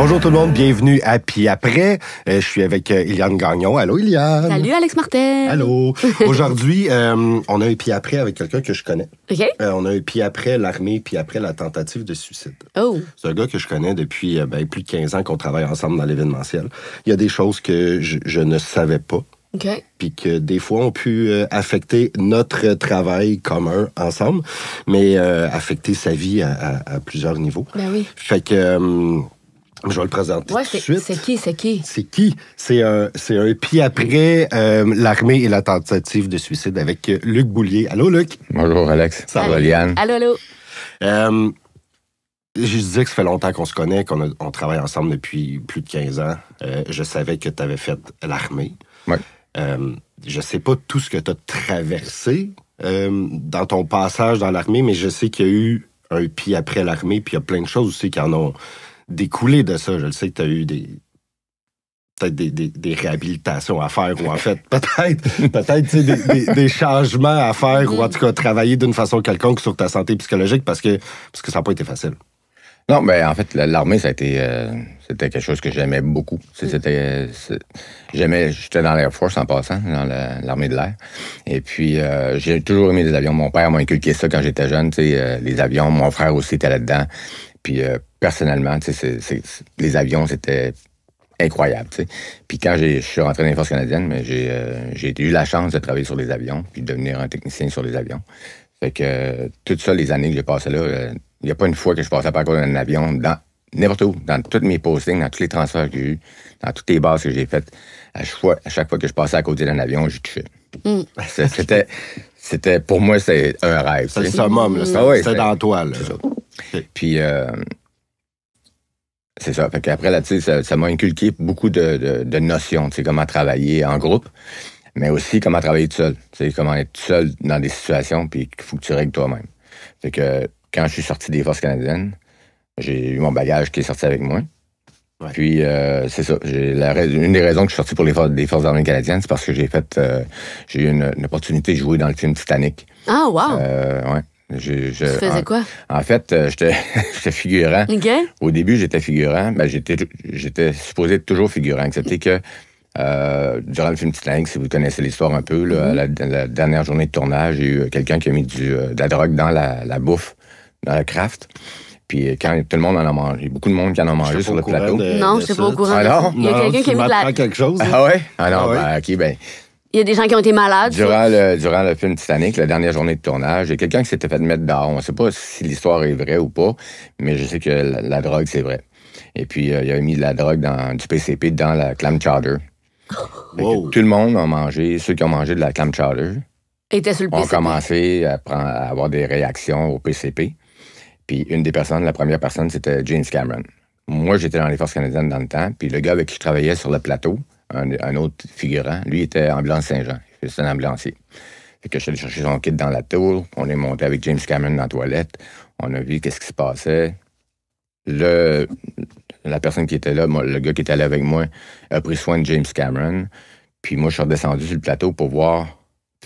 Bonjour tout le monde, bienvenue à Puis après. Je suis avec Iliane Gagnon. Allô Iliane. Salut Alex Martel. Allô. Aujourd'hui, on a un Puis après avec quelqu'un que je connais. OK. On a un Puis après l'armée, puis après la tentative de suicide. Oh. C'est un gars que je connais depuis plus de 15 ans qu'on travaille ensemble dans l'événementiel. Il y a des choses que je ne savais pas. OK. Puis que des fois ont pu affecter notre travail commun ensemble, mais affecter sa vie à plusieurs niveaux. Ben oui. Fait que... je vais le présenter tout de suite. C'est qui? C'est qui? C'est un Puis après l'armée et la tentative de suicide avec Luc Boulier. Allô, Luc? Bonjour, Alex. Ça va, Liane? Allô. Je disais que ça fait longtemps qu'on se connaît, qu'on travaille ensemble depuis plus de 15 ans. Je savais que tu avais fait l'armée. Oui. Je sais pas tout ce que tu as traversé dans ton passage dans l'armée, mais je sais qu'il y a eu un Puis après l'armée, puis il y a plein de choses aussi qui en ont découlé de ça. Je le sais que tu as eu peut-être des réhabilitations à faire, ou en fait, peut-être des changements à faire, ou en tout cas travailler d'une façon quelconque sur ta santé psychologique parce que ça n'a pas été facile. Non, mais en fait, l'armée, ça a été... c'était quelque chose que j'aimais beaucoup. J'étais dans l'Air Force en passant, dans l'armée de l'air. Et puis, j'ai toujours aimé les avions. Mon père m'a inculqué ça quand j'étais jeune, les avions. Mon frère aussi était là-dedans. Puis, personnellement, les avions, c'était incroyable. T'sais. Puis quand je suis rentré dans les Forces canadiennes, j'ai eu la chance de travailler sur les avions, puis de devenir un technicien sur les avions. Fait que tout ça, les années que j'ai passées là, il n'y a pas une fois que je passais pas à côté d'un avion, dans n'importe où, dans tous mes postings, dans tous les transferts que j'ai eus, dans toutes les bases que j'ai faites. À chaque fois que je passais à côté d'un avion, j'y touchais. C'était, pour moi, c'est un rêve. C'est le summum, là. C'était dans toi, là. C'est ça. Puis, c'est ça. Fait qu'après, là, ça m'a inculqué beaucoup de notions, comment travailler en groupe, mais aussi comment travailler tout seul. Comment être tout seul dans des situations, puis qu'il faut que tu règles toi-même. Fait que quand je suis sorti des Forces canadiennes, j'ai eu mon bagage qui est sorti avec moi. Ouais. Puis, c'est ça. Une des raisons que je suis sorti pour les Forces armées canadiennes, c'est parce que j'ai eu une opportunité de jouer dans le film Titanic. Ah, wow! Ouais. Tu faisais quoi? En fait, j'étais figurant. OK. Au début, j'étais figurant. J'étais supposé être toujours figurant, excepté que durant le film Titanic, si vous connaissez l'histoire un peu, là, la dernière journée de tournage, il y a eu quelqu'un qui a mis de la drogue dans la bouffe, dans le craft. Puis quand tout le monde en a mangé, beaucoup de monde qui en a mangé sur le plateau. Non, je ne sais pas au courant. Alors? Il y a quelqu'un qui a mis de la... quelque chose. Ah ouais? Ah non, OK, Il y a des gens qui ont été malades. Durant le film Titanic, la dernière journée de tournage, il y a quelqu'un qui s'était fait mettre dehors. On ne sait pas si l'histoire est vraie ou pas, mais je sais que la drogue, c'est vrai. Et puis, il avait mis de la drogue du PCP dans la clam chowder. Wow. Tout le monde a mangé, ceux qui ont mangé de la clam chowder, étaient sur le PCP. ont commencé à avoir des réactions au PCP. Puis la première personne, c'était James Cameron. Moi, j'étais dans les Forces canadiennes dans le temps, puis le gars avec qui je travaillais sur le plateau, un autre figurant, lui était ambulance Saint-Jean. C'était un ambulancier. Fait que je suis allé chercher son kit dans la tour. On est monté avec James Cameron dans la toilette. On a vu qu'est-ce qui se passait. La personne qui était là, le gars qui était là avec moi, a pris soin de James Cameron. Puis moi, je suis redescendu sur le plateau pour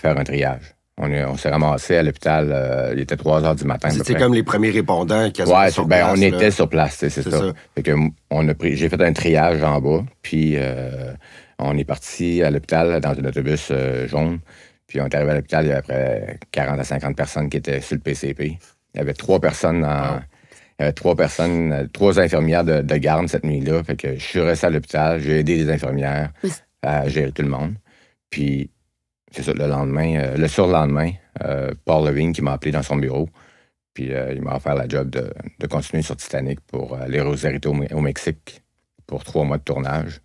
faire un triage. On s'est ramassé à l'hôpital, il était 3 heures du matin. C'était comme les premiers répondants qui étaient sur place. On était sur place, c'est ça. Fait que j'ai fait un triage en bas, puis on est parti à l'hôpital dans un autobus jaune. Puis on est arrivé à l'hôpital, il y avait après 40 à 50 personnes qui étaient sur le PCP. Il y avait 3 personnes Il y avait 3 infirmières de garde cette nuit-là. Fait que je suis resté à l'hôpital, j'ai aidé les infirmières à gérer tout le monde. Puis c'est ça, le surlendemain, Paul Levine qui m'a appelé dans son bureau, puis il m'a offert la job de continuer sur Titanic pour aller au Mexique pour 3 mois de tournage.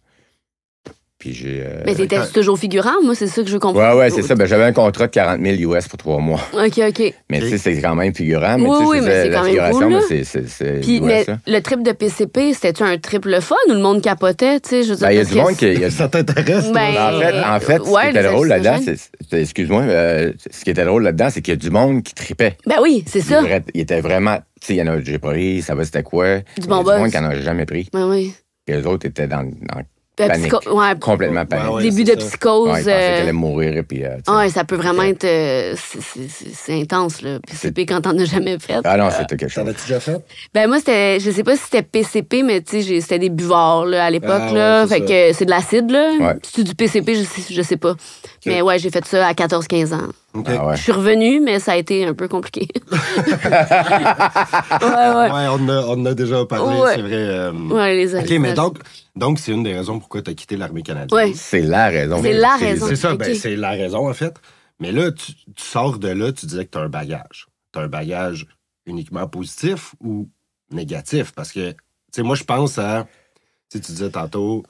Puis mais t'étais toujours figurant? Moi, c'est ça que je comprends. Ouais, c'est ça. J'avais un contrat de 40 000 US pour 3 mois. OK. Mais tu sais, c'est quand même figurant. Oui, mais c'est quand même cool, là. C'est puis, mais le trip de PCP, c'était-tu un trip le fun ou le monde capotait? Tu sais, je veux dire, il y a du monde qui... Ça t'intéresse? En fait, ce qui était drôle là-dedans, excuse-moi, ce qui était drôle là-dedans, c'est qu'il y a du monde qui tripait. Ben oui, c'est ça. Il était vraiment... Tu sais, il y en a, j'ai pas pris, ça va, c'était quoi? Du bon buzz. Du monde qui en a jamais pris. Ben oui. Puis les autres étaient dans panique. Ouais, Complètement panique. Ouais, début c'est de ça. psychose. Ouais, il pensait qu'elle allait mourir. Et puis, Ouais, ça peut vraiment être... c'est intense, là. PCP quand t'en as jamais fait. Ah non, c'était quelque chose. T'en as-tu déjà fait? Ben moi, c'était... Je sais pas si c'était PCP, mais tu sais, c'était des buvards, là, à l'époque, Ah, là. ouais, c'est Fait que c'est de l'acide, là. Ouais. C'est du PCP, je sais pas. Mais ouais, j'ai fait ça à 14-15 ans. OK. Ah ouais. Je suis revenue, mais ça a été un peu compliqué. ouais. Ouais, on en a déjà parlé, Ouais. c'est vrai. Ouais, les OK, mais donc c'est une des raisons pourquoi tu as quitté l'armée canadienne. Ouais. C'est la raison. C'est la raison. C'est ça, OK. ben, c'est la raison, en fait. Mais là, tu sors de là, tu disais que tu as un bagage. Tu as un bagage uniquement positif ou négatif? Parce que, tu sais, moi, je pense à, tu sais, tu disais tantôt,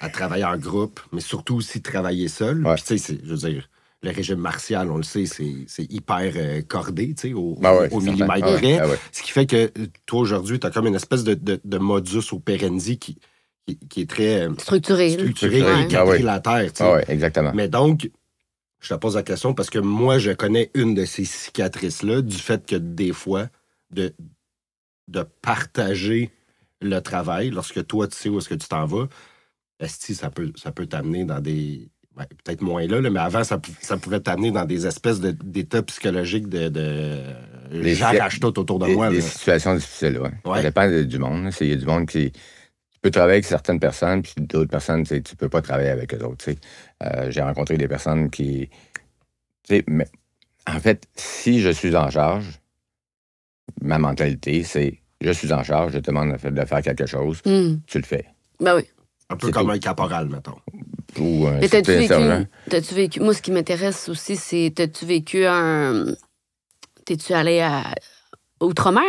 à travailler en groupe, mais surtout aussi travailler seul. Ouais. Puis, tu sais, je veux dire, le régime martial, on le sait, c'est hyper cordé, tu sais, au Ouais, au certain. millimètre Ah ouais, près. ah ouais. Ce qui fait que toi, aujourd'hui, tu as comme une espèce de modus operandi qui est très Structuré. là. structuré Ouais. et Ah ouais. quadrilatère. tu sais. Ah ouais, exactement. Mais donc, je te pose la question parce que moi, je connais une de ces cicatrices-là du fait que des fois, de partager le travail, lorsque toi, tu sais où est-ce que tu t'en vas, esti, ça peut t'amener dans des... ouais, peut-être moins là, mais avant, ça pouvait t'amener dans des espèces d'états psychologiques de j'arrache tout autour de moi. Des là. situations difficiles, ouais. Ouais. Ça dépend du monde. là. Il y a du monde qui... Tu peux travailler avec certaines personnes, puis d'autres personnes, tu peux pas travailler avec eux autres. tu sais. J'ai rencontré des personnes qui... tu sais, mais en fait, si je suis en charge, ma mentalité, c'est je suis en charge, je te demande de faire quelque chose, Hmm. tu le fais. Ben oui. Un peu c'est comme tout. un caporal, mettons. Ou un Mais t'as-tu sergent. vécu... Moi, ce qui m'intéresse aussi, c'est... T'as-tu vécu un... T'es-tu allé outre-mer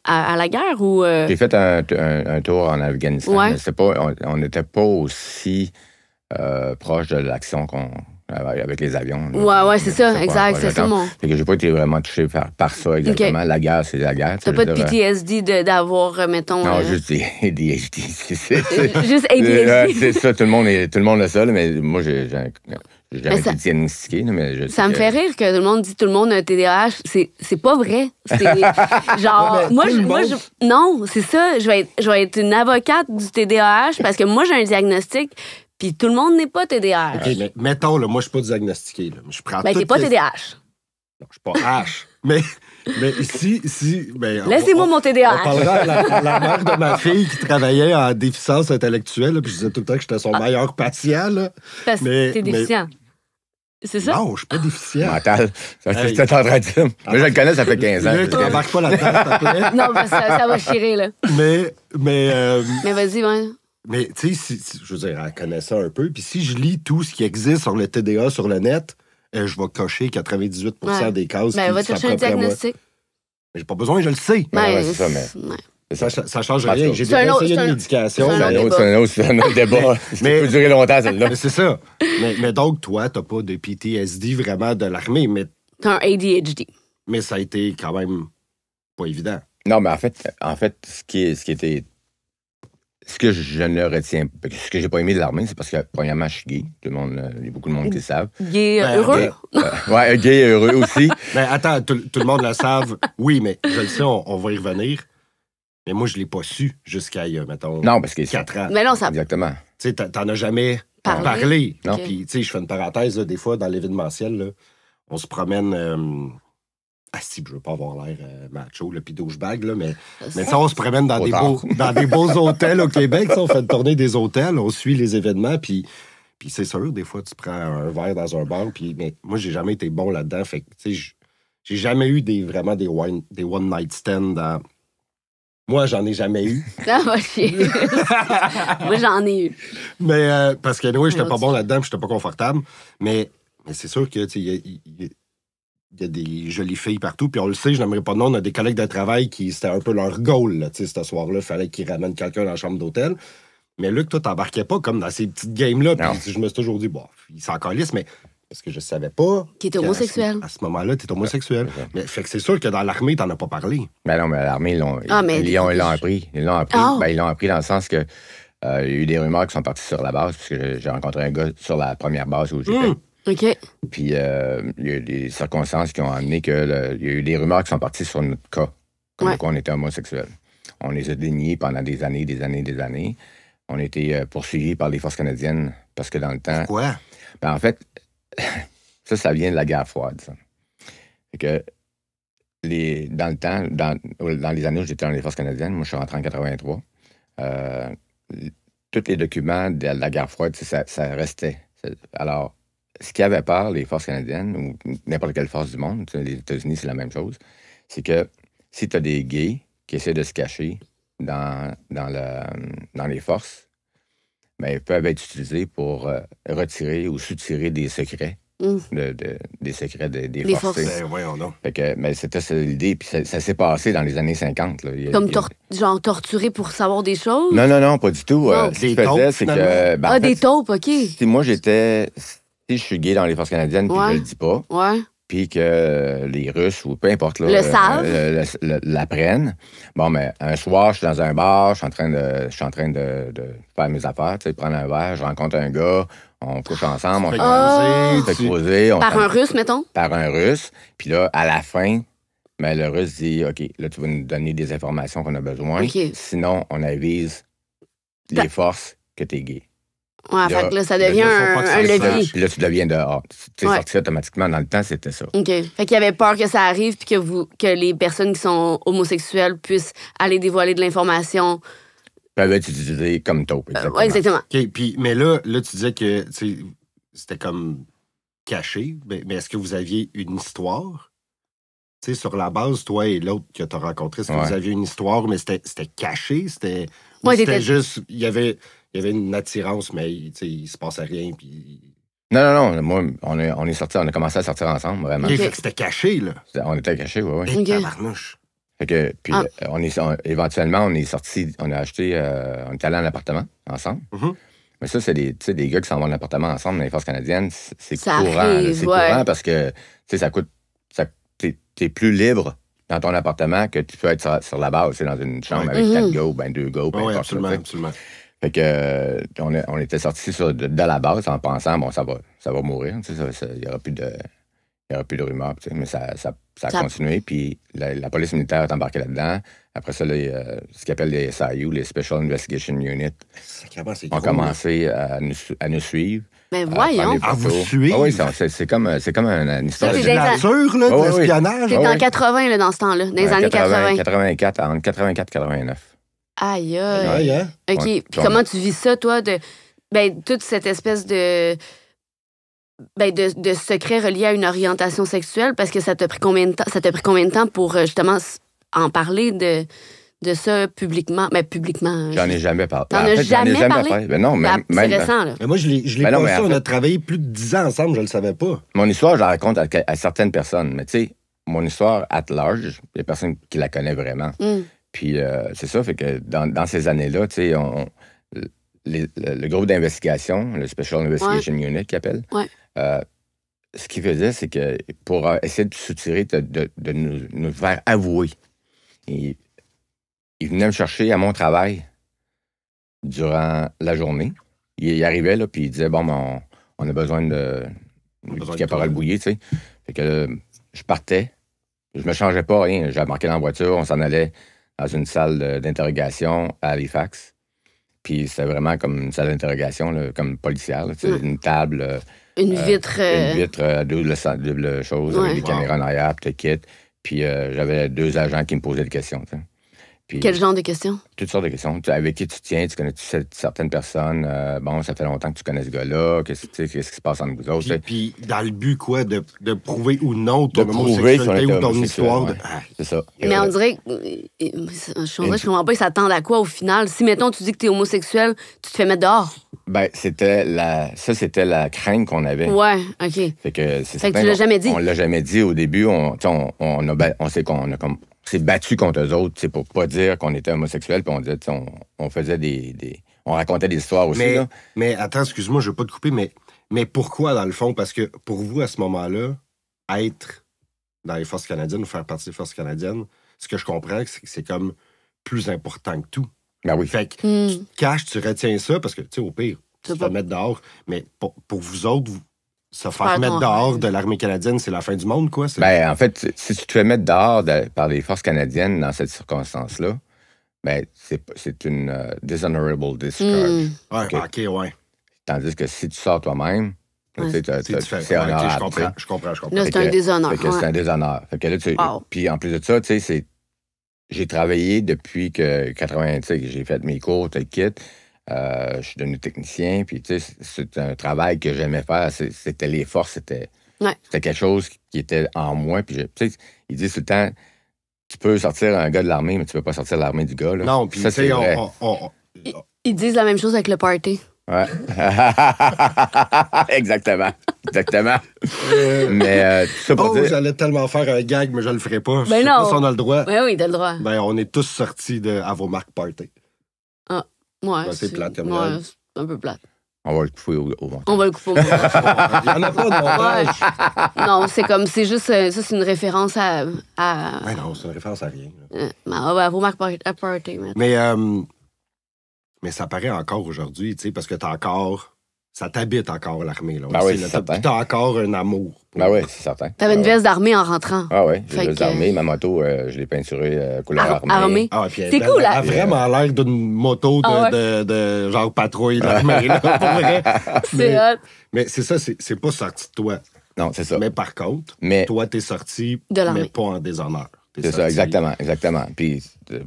à la guerre ou... J'ai fait un tour en Afghanistan. Ouais. Mais c'est pas, on n'était pas aussi proche de l'action avec les avions. là. Ouais, c'est ça, pas exact. C'est ça, mon... Fait que j'ai pas été vraiment touché par ça exactement. OK. La guerre, c'est la guerre. T'as pas de PTSD d'avoir, mettons... Non, juste des ADHD. Juste ADHD. C'est ça, tout le monde a ça, là, mais moi, j'ai jamais ça- été diagnostiqué. là, Mais je Ça sais me que- fait rire que tout le monde dit tout le monde a un TDAH. C'est pas vrai. C'est genre, Ouais, mais moi, tout le monde- non, c'est ça. Je vais être une avocate du TDAH parce que moi, j'ai un diagnostic, puis tout le monde n'est pas TDAH. OK, mais mettons, là, moi, je suis pas diagnostiqué. Là. Je prends Ben, t'es toutes pas les- TDAH. Non, je suis pas H. mais si ben, Laissez-moi mon On TDAH. parlera à la mère de ma fille qui travaillait en déficience intellectuelle, là, puis je disais tout le temps que j'étais son meilleur patient. Là. Parce mais- que t'es déficient. C'est ça? Non, je suis pas déficient. Mental. Ça, Hey. c'est en train de dire. Mais je le connais, ça fait 15 ans. Luc, embarque pas là-dedans, s'il te plaît. Non, parce que ça va chirer, là. Mais Mais vas-y, ouais. Mais tu sais, je veux dire, elle connaît ça un peu. Puis si je lis tout ce qui existe sur le TDA sur le net, je vais cocher 98 Ouais. des cases Ben, qui va chercher un s'approprient à moi. diagnostic. Mais j'ai pas besoin, je le sais. Ouais, c'est ça, mais- ouais. Ça change Parce rien. que- J'ai C'est un déjà autre- essayé c'est une un- médication. c'est un mais- autre C'est un autre débat. Ça mais- peut durer longtemps, celle-là. mais c'est ça. Mais donc, toi, t'as pas de PTSD vraiment de l'armée, T'as un ADHD. mais ça a été quand même pas évident. Non, mais en fait, ce que je ne retiens, ce que j'ai pas aimé de l'armée, c'est parce que, premièrement, je suis gay. Tout le monde, il y a beaucoup de monde qui le savent. Gay, Ben, heureux. Ouais, gay et heureux aussi. Mais attends, tout le monde le savent. Oui, mais je le sais, on va y revenir. Mais moi, je l'ai pas su jusqu'à, il y a, mettons, Non, parce que 4 ans. Mais non, ça... Exactement. Tu sais, t'en as jamais Parlé. parlé. Non. Ok. Puis, tu sais, je fais une parenthèse, là, des fois, dans l'événementiel, là, on se promène... Ah si, je veux pas avoir l'air macho, là, puis douchebag, là, mais tu sais, on se promène dans Trop dans des beaux hôtels au Québec. Tu sais, on fait une tournée des hôtels, on suit les événements, puis c'est sûr, des fois, tu prends un verre dans un bar, puis mais moi, j'ai jamais été bon là-dedans. Fait que, tu sais, j'ai jamais eu vraiment des one-night stands dans... Moi, j'en ai jamais eu. Ça va chier. Moi, j'en ai eu. Mais parce que oui, j'étais Un pas autre. bon là-dedans, puis j'étais pas confortable. Mais c'est sûr que tu sais, il y a des jolies filles partout. Puis on le sait, je n'aimerais pas de nom, on a des collègues de travail qui c'était un peu leur goal, là, tu sais, ce soir-là. Il fallait qu'ils ramènent quelqu'un dans la chambre d'hôtel. Mais Luc, toi, t'embarquais pas comme dans ces petites games-là. Non. Puis je me suis toujours dit, bon, il s'en calisse, mais parce que je savais pas. Qui était qu'à homosexuel. À ce moment-là, t'es homosexuel. c'est ça. Mais fait que c'est sûr que dans l'armée, t'en as pas parlé. Ben non, mais l'armée, ils l'ont Ah, mais- ils l'ont appris. Ils l'ont appris. Ah. Ben, ils l'ont appris dans le sens que il y a eu des rumeurs qui sont parties sur la base, puisque j'ai rencontré un gars sur la première base où j'étais. OK. Puis il y a eu des circonstances qui ont amené que il y a eu des rumeurs qui sont parties sur notre cas, comme Ouais. quoi on était homosexuel. On les a déniés pendant des années. on a été poursuivis par les forces canadiennes parce que dans le temps... Pourquoi? Ben, en fait, ça vient de la guerre froide, ça. Fait que dans le temps, dans les années où j'étais dans les forces canadiennes, moi, je suis rentré en 83, tous les documents de la guerre froide, ça restait. Alors, ce qui avait peur, les forces canadiennes, ou n'importe quelle force du monde, les États-Unis, c'est la même chose, c'est que si tu as des gays qui essaient de se cacher dans les forces, ben, ils peuvent être utilisés pour retirer ou soutirer des secrets. Des secrets des forces. Ben, voyons donc. Fait que, mais c'était ça l'idée, puis ça s'est passé dans les années 50. Là. Comme genre torturer pour savoir des choses? Non, pas du tout. Non. Ce que je faisais, c'est que... Ben, des taupes, OK. Si moi, si je suis gay dans les forces canadiennes, puis je le dis pas, puis que les Russes, ou peu importe, là, le savent, l'apprennent, bon, mais un soir, je suis dans un bar, je suis en train de faire mes affaires, tu sais, prendre un verre, je rencontre un gars, on couche ensemble, on fait causer. Par un Russe, mettons? Par un Russe. Puis là, à la fin, ben, le Russe dit, OK, là, tu vas nous donner des informations qu'on a besoin. Okay. Sinon, on avise les forces que t'es gay. Ouais, fait que là, ça devient un levier. Puis là, tu deviens dehors. Tu es sorti automatiquement. Dans le temps, c'était ça. OK. Fait qu'il y avait peur que ça arrive puis que les personnes qui sont homosexuelles puissent aller dévoiler de l'information. Peuvent être utilisées comme taupe. Oui, exactement. OK, mais là, tu disais que c'était comme caché. Mais est-ce que vous aviez une histoire? Tu sais, sur la base, toi et l'autre que tu as rencontré, est-ce que vous aviez une histoire, mais c'était caché? C'était juste... Il y avait une attirance, mais il se passait rien. Puis... Non. Moi, on a commencé à sortir ensemble, vraiment. Okay. Fait que c'était caché, là. On était cachés, oui. Et tabarnouche. Fait que, puis, éventuellement, on est sorti, on a acheté, on est allé en appartement ensemble. Mm-hmm. Mais ça, c'est des gars qui s'en vont en appartement ensemble dans les forces canadiennes. C'est courant. Arrive, c'est courant parce que, ça coûte, t'es plus libre dans ton appartement que tu peux être sur la base, dans une chambre avec 4 gars ou 2 gars, peu importe. Absolument. Fait que, on était sortis de la base en pensant, bon, ça va mourir, il n'y aura plus de rumeurs, mais ça a continué, puis la police militaire est embarquée là-dedans. Après ça, ce qu'ils appellent les SIU, les Special Investigation Unit, ont commencé à nous suivre. Mais voyons. À vous suivre? Oui, c'est comme une histoire de nature, là, de l'espionnage. C'est en 80, là, dans ce temps-là, dans les années 80. 84, entre 84 et 89. Aïe. OK. Ouais, puis comment tu vis ça, toi, toute cette espèce de secret relié à une orientation sexuelle, parce que ça t'a pris combien de temps pour justement en parler de ça publiquement? Ben, publiquement. J'en ai jamais parlé. T'en as jamais parlé? Ben non, c'est récent, là. Mais moi, je l'ai pas ça. On a travaillé plus de 10 ans ensemble, je le savais pas. Mon histoire, je la raconte à certaines personnes, mais tu sais, mon histoire at large, il y a personne qui la connaît vraiment. Puis c'est ça, fait que dans ces années-là, tu sais, le groupe d'investigation, le Special Investigation Unit qu'ils appellent, ce qu'ils faisaient, c'est que pour essayer de soutirer, de nous faire avouer, ils venaient me chercher à mon travail durant la journée. Ils arrivaient, là, puis ils disaient, bon, ben, on a besoin de caporal Bouillet, tu sais. Fait que je partais, je me changeais pas, rien. J'ai embarqué dans la voiture, on s'en allait dans une salle d'interrogation à Halifax. Puis c'était vraiment comme une salle d'interrogation, comme policière, là, une table. Une vitre. Une vitre, double chose, avec des caméras en arrière, puis kit. Puis j'avais 2 agents qui me posaient des questions. Puis, quel genre de questions? Toutes sortes de questions. Avec qui tu tiens? Tu connais certaines personnes? Bon, ça fait longtemps que tu connais ce gars-là. Qu'est-ce qui se passe entre vous autres? Puis dans le but, quoi? De prouver ou non ton homosexualité ou ton histoire. C'est ça. Mais on dirait je comprends pas, ils s'attendent à quoi au final? Si, mettons, tu dis que t'es homosexuel, tu te fais mettre dehors. Ben, c'était la crainte qu'on avait. Ouais, OK. Fait que tu l'as jamais dit? On l'a jamais dit au début. On sait qu'on a comme... s'est battu contre eux autres, pour pas dire qu'on était homosexuel, puis on disait, on faisait on racontait des histoires aussi. Mais attends, excuse-moi, je veux pas te couper, mais pourquoi, dans le fond? Parce que pour vous, à ce moment-là, être dans les forces canadiennes ou faire partie des forces canadiennes, ce que je comprends, c'est que c'est comme plus important que tout. Ben oui. Fait que tu te caches, tu retiens ça, parce que, tu sais, au pire, tu te fais mettre dehors. Mais pour vous autres, se faire mettre dehors de l'armée canadienne, c'est la fin du monde, quoi? Ben, en fait, si tu te fais mettre dehors par les forces canadiennes dans cette circonstance-là, ben, c'est une dishonorable discharge. Ouais, OK, ouais. Tandis que si tu sors toi-même, Ouais. tu sais, C'est différent. c'est Ouais, OK, honorable. tu sais. je comprends. Là, c'est un déshonneur. Fait que c'est un déshonneur. Fait que là, Wow. puis en plus de ça, tu sais, j'ai travaillé depuis que 80, tu sais, j'ai fait mes cours, tel kit. Je suis devenu technicien, puis tu sais, c'est un travail que j'aimais faire. C'était les forces, c'était quelque chose qui était en moi. Puis tu sais, ils disent tout le temps, tu peux sortir un gars de l'armée, mais tu peux pas sortir l'armée du gars. Là. Non, puis ça, tu sais, c'est vrai. Ils disent la même chose avec le party. Ouais. Exactement. Mais tout ça pour dire... j'allais tellement faire un gag, mais je le ferai pas. Je Ben sais non. pas si on a le droit. Oui, t'as le droit. Ben, on est tous sortis à vos marques party. Ah, ouais. Ben, c'est plate, comme ouais, c'est un peu plate. On va le couper au montage. On va le couper au montage. Il n'y en a pas de montage. Non, c'est juste ça, c'est une référence à Ben non, c'est une référence à rien. Là. à vos marques à party. Mais ça paraît encore aujourd'hui, tu sais, parce que t'as encore... Ça t'habite encore, l'armée. Là, Ben oui, là. c'est certain. T'as encore un amour. Ben oui, c'est certain. T'avais une veste d'armée en rentrant. Ah oui, j'ai Fait une veste que- d'armée. Ma moto, je l'ai peinturée couleur armée. Armée. Ah, puis C'est cool, Elle hein? a vraiment l'air d'une moto de genre patrouille d'armée, là, pour vrai. C'est hot. Mais c'est ça, c'est pas sorti de toi. Non, c'est ça. Mais par contre, Mais- toi, t'es sorti, De l'armée. mais pas en déshonneur. T'es C'est ça, sorti- exactement. Puis,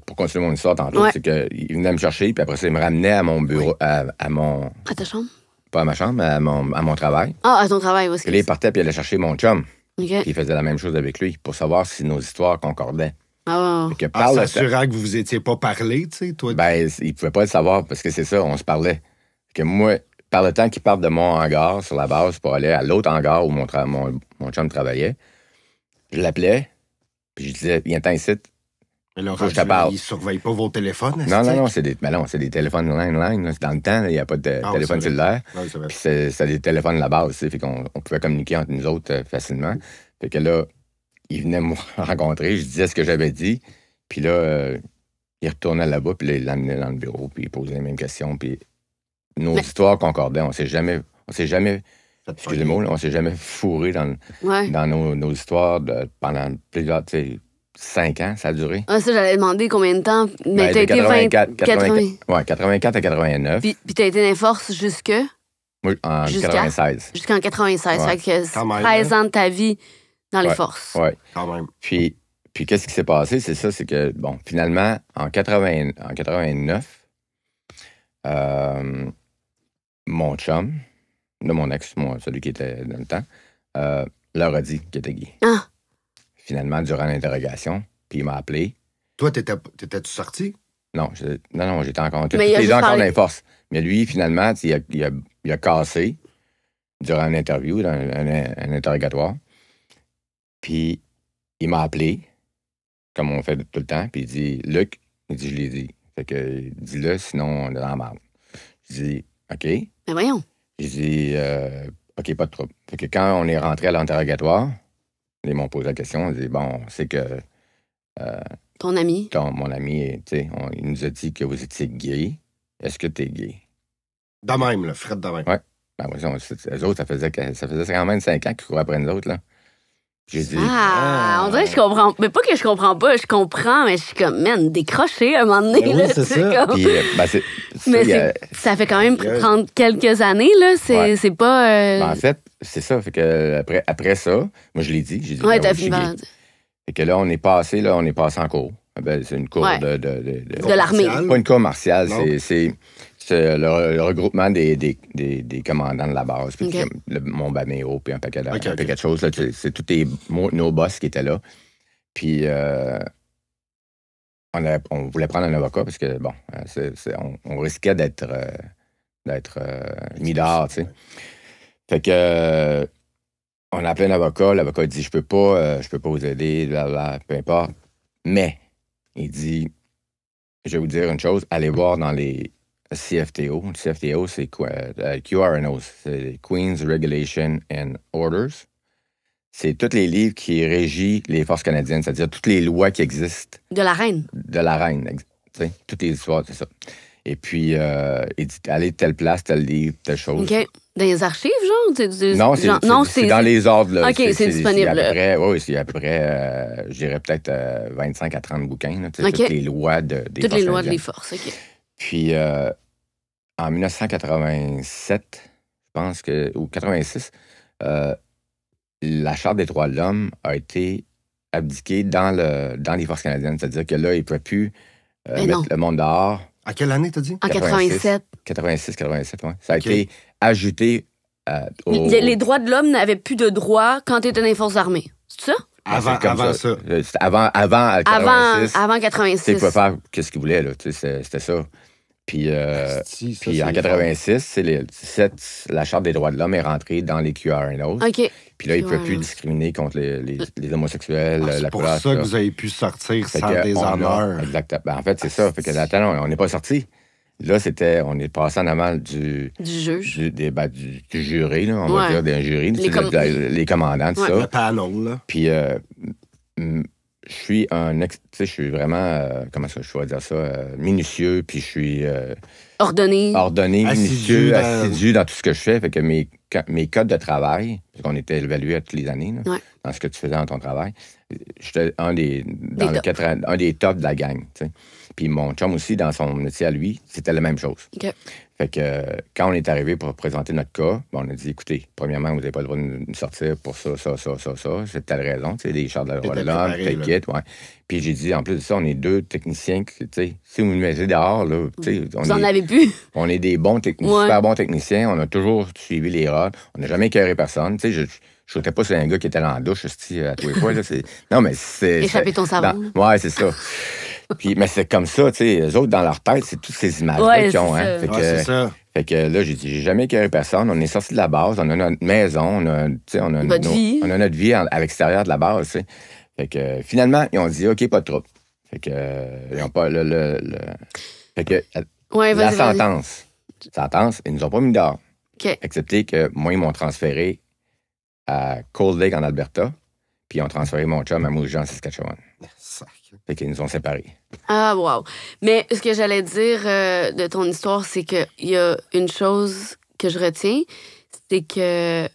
pour continuer mon histoire tantôt, Ouais. c'est qu'il venait me chercher, puis après ça, il me ramenait à mon bureau, à mon... À ta chambre? Pas à ma chambre, mais à mon travail. Ah, à ton travail, où est-ce Puis là, il partait, puis il allait chercher mon chum. OK. Puis il faisait la même chose avec lui, pour savoir si nos histoires concordaient. Ah, Fait que En par le temps- s'assurant que vous vous étiez pas parlé, tu sais, toi. Ben, il pouvait pas le savoir, parce que c'est ça, on se parlait. Fait que moi, par le temps qu'il parte de mon hangar sur la base pour aller à l'autre hangar où mon chum travaillait, je l'appelais, puis je disais, viens-t'en ici. Mais là, faut que je te parle. ils surveillent pas vos téléphones. Non, c'est des téléphones line. Là. Dans le temps, il n'y a pas de téléphone c'est vrai. cellulaire. Ouais, c'est vrai. Puis c'est des téléphones de la base, tu sais, fait qu'on pouvait communiquer entre nous autres facilement. Fait que là, il venait me rencontrer, je disais ce que j'avais dit, puis là, il retournait là-bas, puis là, il l'amenait dans le bureau, puis il posait les mêmes questions, puis nos histoires concordaient. On s'est jamais, excusez-moi, là, on s'est jamais fourré ouais. dans nos histoires pendant plusieurs, tu sais, 5 ans, ça a duré. Ah, ça, j'allais demander combien de temps. Mais Ben, t'as de été 84 à 89. Puis t'as été dans les forces Moi, en jusqu'à- 96. jusqu'en 96. Ouais. Fait que Quand même, 13 ans de ta vie dans les Ouais. forces. Ouais. Quand même. Puis qu'est-ce qui s'est passé? C'est ça, c'est que, bon, finalement, en 89, mon chum, de mon ex, celui qui était dans le temps, leur a dit qu'il était gay. Ah, Finalement, durant l'interrogation, puis il m'a appelé. Toi, t'étais-tu sorti? Non, j'étais encore... Mais il a J'étais juste encore parlé- dans les forces. Mais lui, finalement, il a cassé durant une interview, dans un interrogatoire. Puis il m'a appelé, comme on fait tout le temps, puis il dit, Luc, il dit, je l'ai dit. Fait que, dis-le, sinon on est dans la merde. Je dis, OK. mais voyons. J'ai dit, OK, pas de trouble. Fait que quand on est rentré à l'interrogatoire, ils m'ont posé la question, ils dit, bon, c'est que Ton ami. mon ami, tu sais, il nous a dit que vous étiez gay. Est-ce que tu es gay? De même, là, Fred de même. Ouais. Ben, eux autres, ça faisait quand même 5 ans qu'ils couraient après nous autres, là. J'ai dit, On dirait que je comprends. Mais pas que je comprends pas, je comprends, mais je suis comme, man, décroché à un moment donné. Ben oui, là, c'est tu sais, ça. comme- puis, Mais il y a- ça fait quand même Yeah. prendre quelques années, là. Ouais. C'est pas. ben, en fait, c'est ça. Fait que après ça, moi, je l'ai dit. J'ai dit, ouais, ben t'as oui, je suis fini gay. par dire. Fait que là, on est passé en cours. Ben, c'est une cour Ouais. De l'armée. Martial. Pas une cour martiale, Non. c'est le regroupement des commandants de la base, puis OK. mon Baméo, puis un paquet OK. de choses. Là, c'est tous nos boss qui étaient là. Puis on voulait prendre un avocat parce que, bon, on risquait d'être mis dehors, tu sais. Fait que on a appelé un avocat. L'avocat dit, je peux pas vous aider, blablabla, peu importe. Mais, il dit, je vais vous dire une chose, allez voir dans les CFTO. Le CFTO, c'est quoi? QRNO, c'est Queen's Regulation and Orders. C'est tous les livres qui régissent les forces canadiennes, c'est-à-dire toutes les lois qui existent De la reine. de la reine. Tu sais, toutes les histoires, c'est ça. Et puis, il dit, allez telle place, tel livre, telle chose. OK. Dans les archives, genre? Non, c'est dans les ordres. Là. OK, c'est disponible. Oui, c'est à peu près, je dirais peut-être 25 à 30 bouquins. Là, OK. Toutes les lois des Toutes forces les lois canadiennes. des forces, OK. Puis, en 1987, je pense que, ou 86, la Charte des droits de l'homme a été abdiquée dans les forces canadiennes. C'est-à-dire que là, ils ne pouvaient plus mettre le monde dehors. À quelle année, t'as dit? En 87. 86, 87, oui. Ça a OK. été ajouté Les droits de l'homme n'avaient plus de droits quand tu étais dans les forces armées. C'est ça? Avant ça. C'était avant 86. Avant Tu sais, 86. ils pouvaient faire ce qu'ils voulaient, là. Tu sais, c'était ça. Puis, en 86, la Charte des droits de l'homme est rentrée dans les QRNOs. OK. Puis là, ils ne pouvaient plus discriminer contre les homosexuels, C'est la pour couleur. ça que vous avez pu sortir Fait sans que déshonneur. Exactement. Ben, en fait, c'est ça. Fait que attends, on n'est pas sorti. Là, on est passé en avant du juge. du jury, là, on va dire, d'un jury. Les commandants, tout ça. Le panel, là. Puis, je suis je suis vraiment, comment est-ce que je pourrais dire ça, minutieux, puis je suis Ordonné, minutieux, assidu dans tout ce que je fais. Fait que mes codes de travail, parce qu'on était évalués à toutes les années, là, dans ce que tu faisais dans ton travail, j'étais un des tops de la gang, tu sais. Puis mon chum aussi, dans son métier à lui, c'était la même chose. OK. Fait que quand on est arrivé pour présenter notre cas, on a dit, écoutez, premièrement, vous n'avez pas le droit de nous sortir pour ça. C'est telle raison, tu sais, des chartes de droits de l'homme, tel kit, ouais. Puis j'ai dit, en plus de ça, on est deux techniciens, tu sais, si vous nous mettez dehors, là, tu sais, vous en avez plus. on est des bons techniciens, super bons techniciens, on a toujours suivi les rôles, on n'a jamais écœuré personne, tu sais, je ne sautais pas sur un gars qui était dans la douche, à tous les fois, là, non, mais c'est... Échapper ton savon. Ouais, c'est ça. Puis, mais c'est comme ça, tu sais, eux autres, dans leur tête, c'est toutes ces images-là qu'ils ont. Hein. C'est ça. Fait que là, j'ai dit, j'ai jamais écœuré personne. On est sorti de la base, on a notre maison, on a notre vie à l'extérieur de la base, tu sais. Fait que finalement, ils ont dit, OK, pas de trouble. Fait que, ils n'ont pas Fait que, la sentence, ils nous ont pas mis dehors. OK. Excepté que moi, ils m'ont transféré à Cold Lake, en Alberta, puis ils ont transféré mon chum à Moose en Saskatchewan. Fait qu'ils nous ont séparés. Ah, wow. Mais ce que j'allais dire de ton histoire, c'est qu'il y a une chose que je retiens, c'est que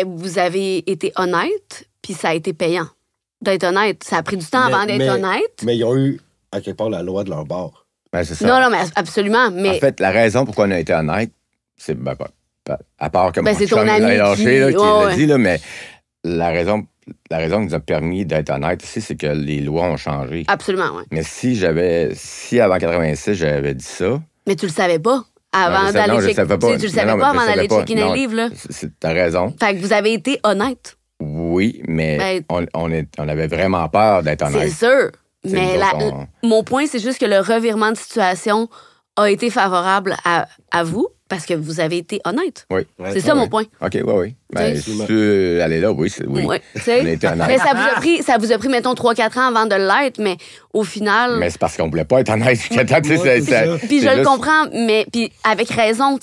vous avez été honnête, puis ça a été payant. D'être honnête. Ça a pris du temps avant d'être honnête. Mais ils ont eu, à quelque part, la loi de leur bord. Ben, c'est ça. Non, mais absolument. Mais... En fait, la raison pourquoi on a été honnête, c'est à part que mon c'est chum ton ami l'a lâché, là, qui l'a ouais. dit, là, mais la raison qui nous a permis d'être honnête aussi, c'est que les lois ont changé. Absolument, oui. Mais si avant 86, j'avais dit ça... Mais tu le savais pas avant d'aller checker. Tu le savais pas avant d'aller checker dans le livre, là. T'as raison. Fait que vous avez été honnête. Oui, mais on avait vraiment peur d'être honnête. C'est sûr. Mais mon point, c'est juste que le revirement de situation a été favorable à vous parce que vous avez été honnête. Oui. C'est ça mon point. OK, oui. Ben, si tu allais là, oui. On a été honnête. Mais ça vous a pris, mettons, 3-4 ans avant de l'être, mais au final... Mais c'est parce qu'on voulait pas être honnête. Puis je le comprends, mais puis avec raison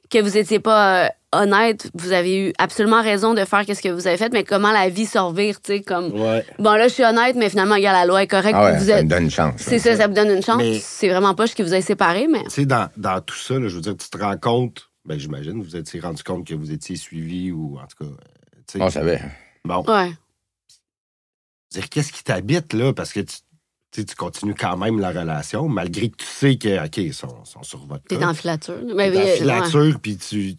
que vous étiez pas... honnête, vous avez eu absolument raison de faire ce que vous avez fait, mais comment la vie se revire, tu sais, comme... Ouais. Bon, là, je suis honnête, mais finalement, la loi est correcte. Ça me donne une chance. C'est ça vous donne une chance. Mais... C'est vraiment pas ce qui vous a séparés, mais... Tu sais, dans tout ça, là, je veux dire, tu te rends compte, j'imagine, vous étiez rendu compte que vous étiez suivi ou, en tout cas... On savait. Bon. Ouais. Dire, qu'est-ce qui t'habite, là? Parce que tu continues quand même la relation, malgré que tu sais que, OK, ils sont sur votre cas. T'es en filature. T'es en filature, puis tu...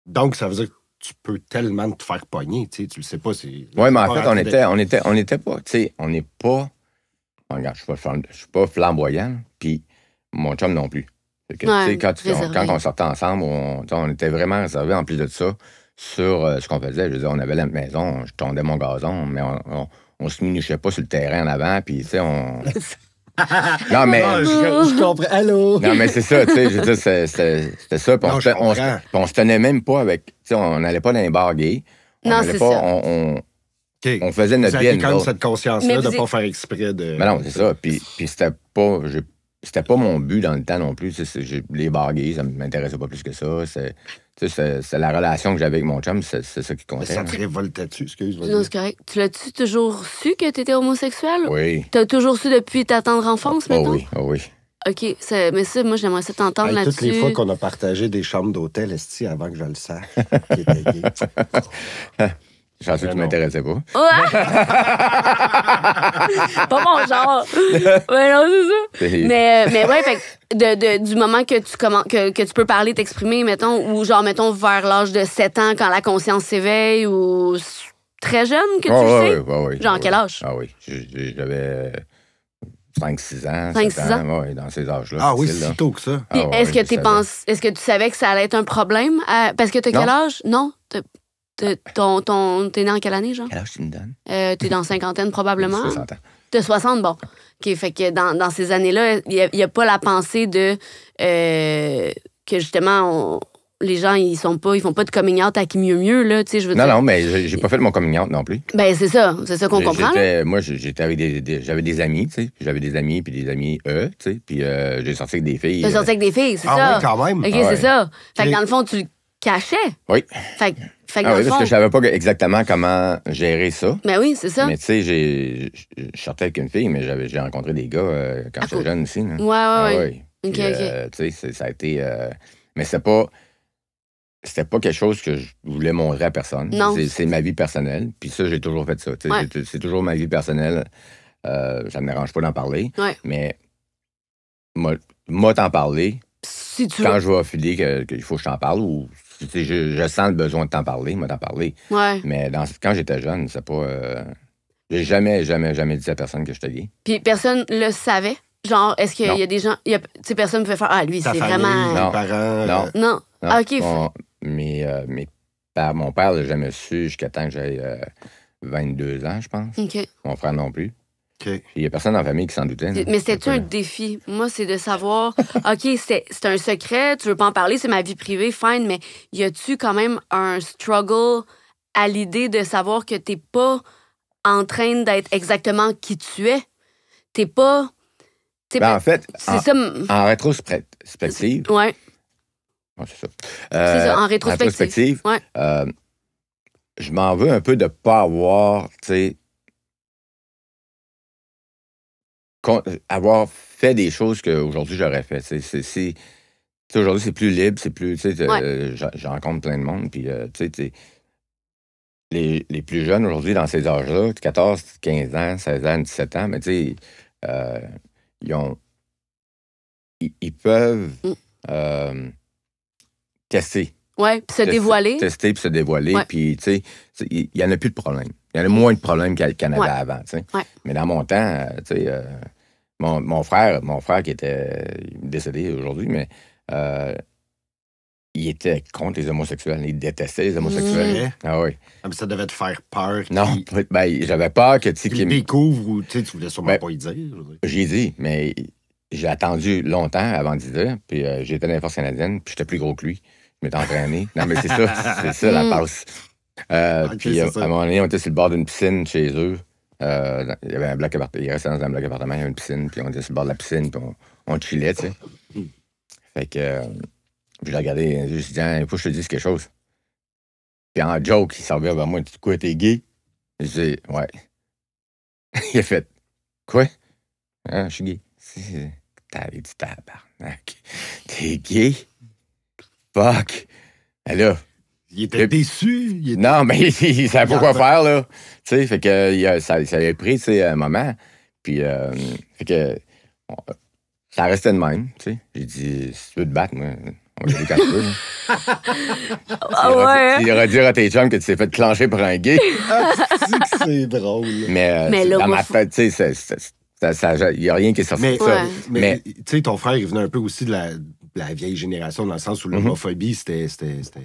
Donc, ça veut dire que tu peux tellement te faire pogner, tu le sais pas. Oui, mais en fait, on était pas, tu sais, on n'est pas... Regarde, je suis pas flamboyant, puis mon chum non plus. Fait que, quand on sortait ensemble, on était vraiment réservés, en plus de ça, sur ce qu'on faisait. Je veux dire, on avait la maison, je tondais mon gazon, mais on se minuchait pas sur le terrain en avant, puis, tu sais, on... Non, mais... je comprends. Allô? Non, mais c'est ça, tu sais, je veux dire, c'était ça. Puis on se tenait même pas avec... Tu sais, on n'allait pas dans les bars gays. Non, c'est ça. On faisait notre vie. Vous avez quand même cette conscience-là de ne pas faire exprès de... Mais non, c'est ça. Puis c'était pas... C'était pas mon but dans le temps non plus. Les bars gays, ça m'intéressait pas plus que ça. C'est la relation que j'avais avec mon chum, c'est ça qui comptait. Ça te révoltait-tu, excuse-moi? Non, c'est correct. Tu l'as-tu toujours su que tu étais homosexuel? Oui. T'as toujours su depuis ta tendre enfance, mettons? Oui. OK. Mais ça, moi, j'aimerais ça t'entendre Hey, là-dessus. toutes les fois qu'on a partagé des chambres d'hôtel, esti, avant que je le sache, qu'il était gay. Je pensais que tu non. m'intéressais pas. Ouais! Pas mon genre. Ouais, non, c'est ça. Mais ouais, fait que du moment que tu que tu peux parler, t'exprimer, mettons, ou genre, mettons, vers l'âge de 7 ans, quand la conscience s'éveille, ou très jeune que tu le sais? Oui. Genre, quel âge? Ah oui. J'avais 5-6 ans. 5-6 7 ans? Oui, dans ces âges-là. Ah oui, facile, là. si tôt que ça. Puis Ah ouais, est-ce que je savais. est-ce que tu savais que ça allait être un problème? Parce que t'as Non. quel âge? Non? T'es né en quelle année, genre? Quel âge tu me donnes? T'es dans cinquantaine, probablement. 60 ans. De 60, bon. OK, fait que dans ces années-là, il n'y a pas la pensée de que justement, les gens, ils font pas de coming out à qui mieux, là, tu sais, je veux dire. Non, mais j'ai pas fait mon coming out non plus. Ben, c'est ça qu'on comprend. Là. Moi, j'étais avec j'avais des amis, tu sais. J'avais des amis, puis des amis, eux, tu sais. Puis j'ai sorti avec des filles. T'as sorti avec des filles, c'est Ah ça. oui, quand même. OK, Ah c'est ouais. ça. Fait que Ok. dans le fond, tu le cachais. Oui. Fait que Ah dans oui, le parce fond. que je savais pas exactement comment gérer ça. Ben oui, c'est ça. Mais tu sais, je sortais avec une fille, mais j'ai rencontré des gars quand j'étais cool. jeune aussi. Là. Ouais. Oui. OK, Puis, OK. tu sais, ça a été... mais c'était pas quelque chose que je voulais montrer à personne. Non. C'est ma vie personnelle. Puis ça, j'ai toujours fait ça. Tu sais, Ouais. c'est toujours ma vie personnelle. Ça me dérange pas d'en parler. Ouais. Mais moi t'en parler, Si tu quand veux. je vais filer qu'il faut que je t'en parle, ou si je sens le besoin de t'en parler, moi t'en parler. Ouais. Mais quand j'étais jeune, c'est pas... j'ai jamais dit à personne que j'étais gay. Puis personne le savait. Genre, est-ce qu'il Non. y a des gens. Tu sais, personne pouvait faire. Ah, lui, Ta c'est famille, vraiment. Non. tes parents. Non. Non. Non, Ah, OK. mon père l'a jamais su jusqu'à temps que j'aie 22 ans, je pense. OK. Mon frère non plus. OK. Puis il y a personne dans la famille qui s'en doutait. là. Mais c'était-tu C'est un pas- défi? Moi, c'est de savoir, OK, c'est un secret, tu veux pas en parler, c'est ma vie privée, fine, mais y a-tu quand même un struggle à l'idée de savoir que t'es pas en train d'être exactement qui tu es? T'es pas... t'sais, Ben, en fait, c'est ça... en rétrospective, Ouais, ouais, c'est ça. c'est ça, en rétrospective. Ouais. Je m'en veux un peu de pas avoir, tu sais, avoir fait des choses qu'aujourd'hui j'aurais fait. Tu sais, aujourd'hui, c'est plus libre, c'est plus, tu sais, je rencontre plein de monde, puis, tu sais, les plus jeunes aujourd'hui, dans ces âges-là, 14, 15 ans, 16 ans, 17 ans, mais tu sais, ils peuvent tester. Ouais, puis se dévoiler. Tester puis se dévoiler. Ouais. Puis, tu sais, il n'y en a plus de problème. Il y en a moins de problèmes qu'il y en avait Ouais. avant, tu sais. Ouais. Mais dans mon temps, tu sais, mon frère qui était décédé aujourd'hui, mais il était contre les homosexuels. Il détestait les homosexuels. Vrai? Ah oui. Ah, mais ça devait te faire peur. Non, qu'il ben, j'avais peur que, tu sais, le qu'il découvre ou tu voulais sûrement Ben, pas y dire. je veux dire. J'ai dit, mais j'ai attendu longtemps avant d'y dire. Puis j'étais dans la force canadienne, puis j'étais plus gros que lui. Je m'étais entraîné. Non, mais c'est ça la passe. Ok, Puis c'est à ça. un moment donné, on était sur le bord d'une piscine chez eux. Il y avait un bloc appartement. Il restait dans un bloc appartement, il y avait une piscine, puis on était sur le bord de la piscine, puis on chillait, tu sais. Fait que je l'ai regardé, je me suis dit, il faut que je te dise quelque chose. Puis en joke, il s'en revient vers moi, tu dis quoi, t'es gay? Je dis, ouais. Il a fait, quoi? Ah, je suis gay. T'avais dit tabarnak. T'es gay? Fuck. Et là, Il était déçu. Il était... non, mais il savait pas quoi Regarde. faire, là. Tu sais, fait que ça avait pris, tu sais, un moment. Puis, fait que ça restait de même, tu sais. J'ai dit, si tu veux te battre, moi, on va y aller quand tu veux. là. Ah ouais. Tu iras dire à tes chums que tu t'es fait clencher pour un gay. Ah, c'est drôle. Mais, Mais dans là, ma tête, tu sais, il n'y a rien qui est sorti Mais, de ça. Ouais. mais tu sais, ton frère, il venait un peu aussi de la vieille génération, dans le sens où l'homophobie, c'était...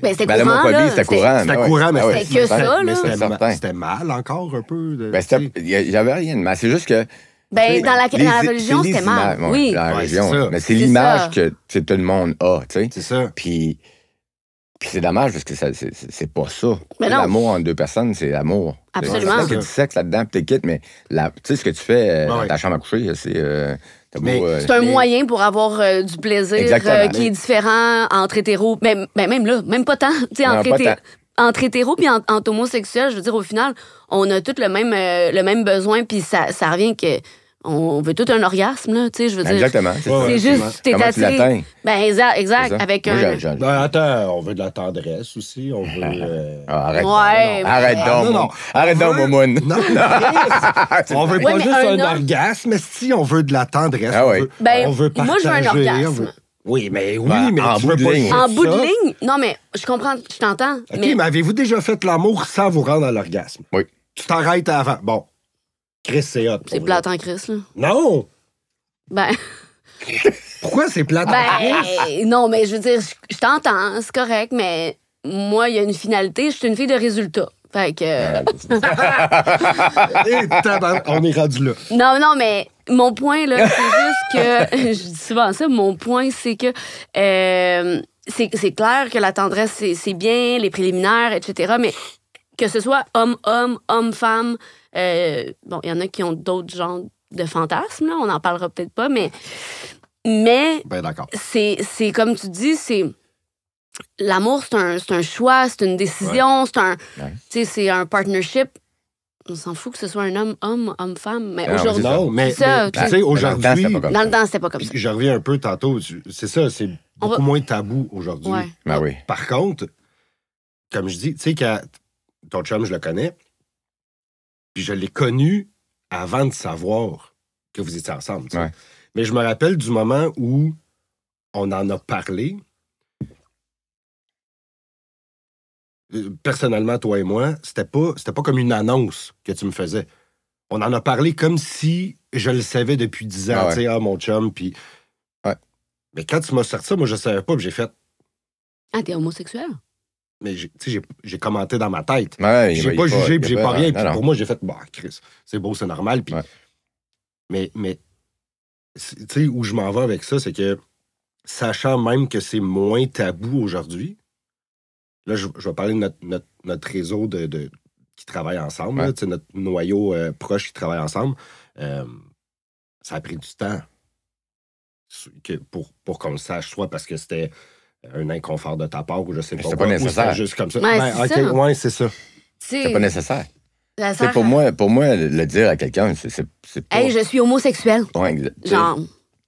Ben, c'était Ben, courant, l'homophobie, là. c'était courant. C'était ouais. courant, mais Ah ouais. c'était que ça, mais là. C'est certain. c'était mal encore un peu. Ben, il n'y avait rien de mal. C'est juste que. Ben, dans la les- religion, c'est les c'était mal. images, ouais, Oui. dans la Ouais, religion. c'est ça. Mais c'est C'est l'image ça. que tu sais, tout le monde a, tu sais. C'est ça. Puis c'est dommage parce que c'est pas ça. Mais non. L'amour entre deux personnes, c'est l'amour. Absolument. Il y a du sexe là-dedans, puis t'es quitte, mais tu sais, ce que tu fais dans Ouais. ta chambre à coucher, c'est. T'as Mais beau, C'est un Mais- moyen pour avoir du plaisir Exactement. qui est différent entre hétéros. Mais même là, même pas tant. Tu sais, Non, entre, pas tant. entre hétéros puis entre homosexuels, je veux dire, au final, on a tous le même besoin, puis ça revient que On veut tout un orgasme, là, tu sais, je veux dire. Exactement. C'est juste, t'es Comment tu attiré. l'atteins? Ben, exact, avec Moi, un... Ben, attends, on veut de la tendresse aussi. On veut. Arrête Ouais. donc. Arrête donc. non. Arrête donc, Momoun. Non, on veut Ouais, pas mais juste un un orgasme, si on veut de la tendresse. Ah on oui. veut, Ben, on veut partager. moi, je veux un orgasme. on veut- Oui, mais Ben, en tu bout veux de pas ligne. juste En bout de ça. ligne, non, mais je comprends, je t'entends. OK, mais mais avez-vous déjà fait l'amour sans vous rendre à l'orgasme? Oui. Tu t'arrêtes avant. Bon. Chris, c'est hot. c'est plate en Chris, là. Non! Ben, Pourquoi c'est plate en Chris? non, mais je veux dire, je t'entends, c'est correct, mais moi, il y a une finalité, je suis une fille de résultat. Fait que... Eh, tabarnak, on est rendu là. Non, mais mon point, là, c'est juste que... Je dis souvent ça, mon point, c'est que... c'est clair que la tendresse, c'est bien, les préliminaires, etc., mais que ce soit homme-homme, homme-femme, bon, il y en a qui ont d'autres genres de fantasmes, là, on n'en parlera peut-être pas, mais Ben d'accord. c'est comme tu dis, c'est... L'amour, c'est un choix, c'est une décision, c'est un... Ouais. Tu sais, c'est un partnership. On s'en fout que ce soit un homme, homme-femme, mais Non, aujourd'hui... Non, mais C'est ça, tu tu sais, sais, aujourd'hui... dans le temps, c'était pas comme Dans le temps, c'était pas comme ça. Puis je reviens un peu tantôt. C'est ça, c'est On beaucoup va- moins tabou aujourd'hui. Ouais. Ben oui. Par contre, comme je dis, tu sais, quand ton chum, je le connais, puis je l'ai connu avant de savoir que vous étiez ensemble. Tu sais. Ouais. Mais je me rappelle du moment où on en a parlé. Personnellement, toi et moi, c'était pas comme une annonce que tu me faisais. On en a parlé comme si je le savais depuis 10 ans, Ah ouais. tu sais, mon chum, puis... Ouais. Mais quand tu m'as sorti ça, moi, je savais pas, puis j'ai fait... Ah, t'es homosexuel? Mais tu sais, j'ai commenté dans ma tête. Ouais, J'ai il pas y a jugé, il y puis a j'ai pas rien. non, Puis non. pour moi, j'ai fait, bah, Chris, c'est beau, c'est normal. Puis... Ouais. Mais tu sais, où je m'en vais avec ça, c'est que, sachant même que c'est moins tabou aujourd'hui, là, je vais parler de notre réseau qui travaille ensemble, Ouais. là, tu sais, notre noyau proche qui travaille ensemble. Ça a pris du temps pour qu'on le sache, soit parce que c'était un inconfort de ta part ou je sais pas C'était quoi, pas ou c'était nécessaire. juste comme ça. Ouais, Ben, c'est ok, ça. ouais, c'est ça. C'est pas nécessaire. Ça Tu sais, sert pour à- moi, le dire à quelqu'un, c'est pas... Hey, je suis homosexuel. Ouais, tu sais, Genre,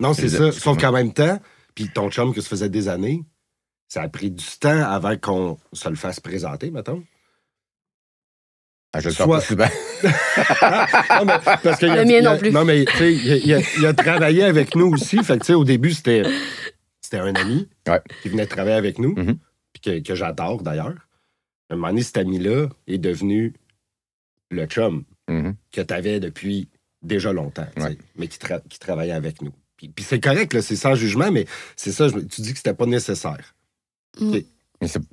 Non, c'est Exact. ça. Sauf qu'en même temps, puis ton chum que ça faisait des années, ça a pris du temps avant qu'on se le fasse présenter, mettons. ah, je le soit- sors pas souvent. Non, mais parce que Le mien non plus. Non, mais tu sais, il a travaillé avec nous aussi. Fait que tu sais, au début, c'était un ami Ouais. qui venait travailler avec nous, Mhm. puis que j'adore d'ailleurs. À un moment donné, cet ami-là est devenu le chum Mhm. que tu avais depuis déjà longtemps, tu sais, Ouais. mais qui travaillait avec nous. Puis c'est correct, là, c'est sans jugement, mais c'est ça, tu dis que c'était pas nécessaire. Mais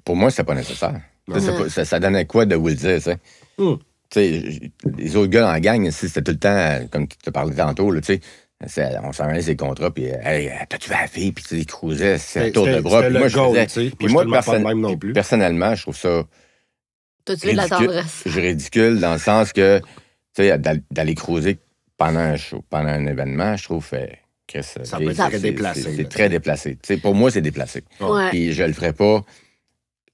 pour moi, c'est pas nécessaire. Non. Ça donnait quoi de vous le dire, tu sais? Hum. Tu sais, les autres gars dans la gang, si c'était tout le temps, comme tu te parlais tantôt, là, tu sais, on s'en allait ses contrats, puis hey, t'as-tu vu la fille, puis tu sais, ils cruisaient, c'est un tour de bras, C'était puis le moi, je goal, faisais... tu sais. Puis Moi, moi, je te le mets pas de même non plus. personnellement, je trouve ça t'as-tu vu de la tendresse? ridicule dans le sens que, tu sais, d'aller cruiser pendant un show, pendant un événement, je trouve que Ça peut être très déplacé, C'est là. très déplacé. Tu sais, pour moi, c'est déplacé. Ouais. Puis je le ferais pas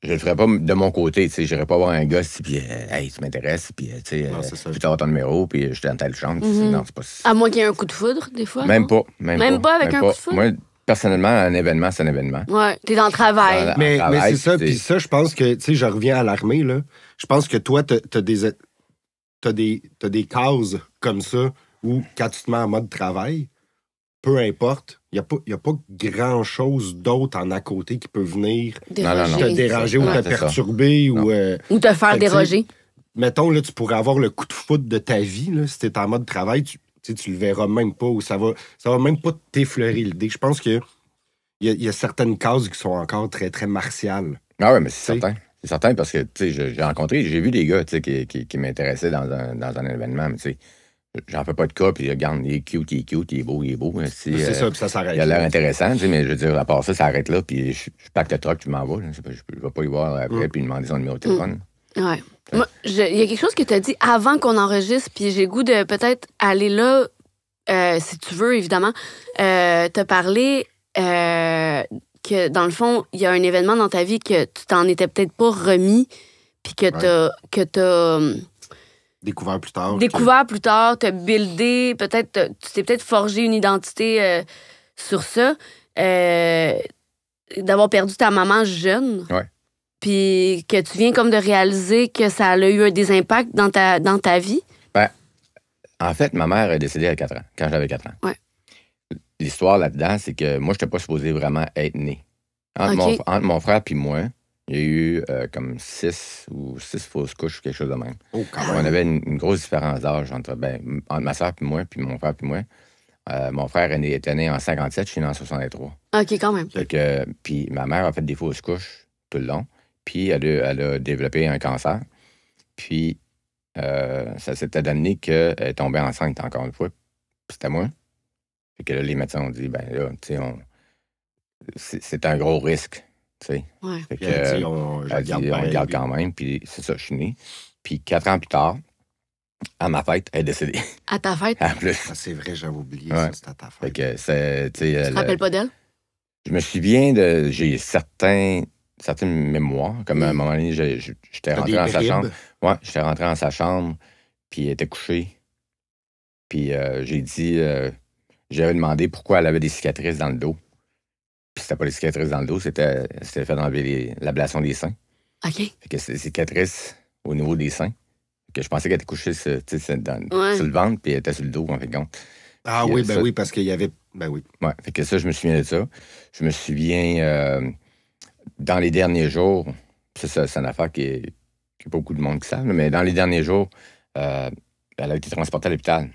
de mon côté, tu sais, j'irais pas voir un gars, puis hey, tu m'intéresses, puis tu sais, Non, c'est ça. je peux t'avoir ton numéro, puis je t'ai dans telle chambre. Mhm. Non, c'est pas... À moins qu'il y ait un coup de foudre, des fois. Même non? pas. Même pas avec un coup de foudre? Moi, personnellement, un événement, c'est un événement. Ouais, t'es dans le travail. Voilà. Mais travail, c'est ça, c'est- puis ça, je pense que, tu sais, je reviens à l'armée, là. Je pense que toi, t'as des cases comme ça où, quand tu te mets en mode travail, peu importe, il n'y a pas grand-chose d'autre en à côté qui peut venir Déroger. te déranger ou Ouais. te c'est ça. perturber ou... Ou te faire Fait que, déroger. mettons, là, tu pourrais avoir le coup de foudre de ta vie, là, si t'es en mode travail, tu le verras même pas ou ça va même pas t'effleurer l'idée. Je pense que il y a certaines cases qui sont encore très, très martiales. Ah ouais, mais c'est Tu sais. certain. C'est certain parce que, tu sais, j'ai vu des gars, tu sais, qui m'intéressaient dans un événement, mais tu sais, j'en fais pas de cas, puis regarde, il est cute, il est beau. C'est ça, puis ça s'arrête. Il a l'air là. intéressant, tu sais, mais je veux dire, à part ça, ça arrête là, puis je pacte le truck, tu m'en vas. Là. Je vais pas y voir après, puis lui demander son numéro de téléphone. Ouais. Moi, il y a quelque chose que tu as dit avant qu'on enregistre, puis j'ai le goût de peut-être aller là, si tu veux, évidemment. T'as parlé que, dans le fond, il y a un événement dans ta vie que tu t'en étais peut-être pas remis, puis que t'as Découvert plus tard. découvert plus tard, t'as buildé, peut-être, tu t'es peut-être forgé une identité sur ça. D'avoir perdu ta maman jeune. Ouais. Puis que tu viens comme de réaliser que ça a eu des impacts dans ta vie. Ben, en fait, ma mère est décédée à 4 ans, quand j'avais 4 ans. Ouais. L'histoire là-dedans, c'est que moi, je n'étais pas supposé vraiment être né. OK. Entre mon frère et moi, il y a eu comme 6 fausses couches ou quelque chose de même. Oh, quand On même. avait une grosse différence d'âge entre ma soeur et moi, puis mon frère et moi. Mon frère était né en 57, je suis né en 63. OK, quand même. Fait que, puis ma mère a fait des fausses couches tout le long. Puis elle a développé un cancer. Puis ça s'était donné qu'elle est tombée enceinte encore une fois. Puis c'était moi. Fait que là, les médecins ont dit, ben là, tu sais, c'est un gros risque, tu sais. Ouais. Fait que, Puis elle dit, on elle dit, garde on le pareil, garde puis- quand même. Puis c'est ça, je suis né. Puis 4 ans plus tard, à ma fête, elle est décédée. À ta fête, En plus. Ah, c'est vrai, j'avais oublié Ouais. ça, c'était à ta Fait fête. que c'est, tu sais, tu te rappelles pas d'elle? je me souviens de. J'ai certaines mémoires. Comme à un moment donné, j'étais T'as rentré des dans sa bribes? chambre. Ouais, j'étais rentré dans sa chambre, puis elle était couchée. Puis j'ai dit. J'avais demandé pourquoi elle avait des cicatrices dans le dos. Puis c'était pas des cicatrices dans le dos, c'était fait d'enlever l'ablation des seins. OK. Fait que c'est des cicatrices au niveau des seins. Fait que je pensais qu'elle était couchée sur le ventre, puis elle était sur le dos, en fait, compte. Ah Puis, oui, ben ça- oui, parce qu'il y avait... Ben oui. Ouais, fait que ça, je me souviens de ça. Je me souviens, dans les derniers jours, ça, c'est une affaire qui est pas beaucoup de monde qui savent, là, mais dans les derniers jours, elle a été transportée à l'hôpital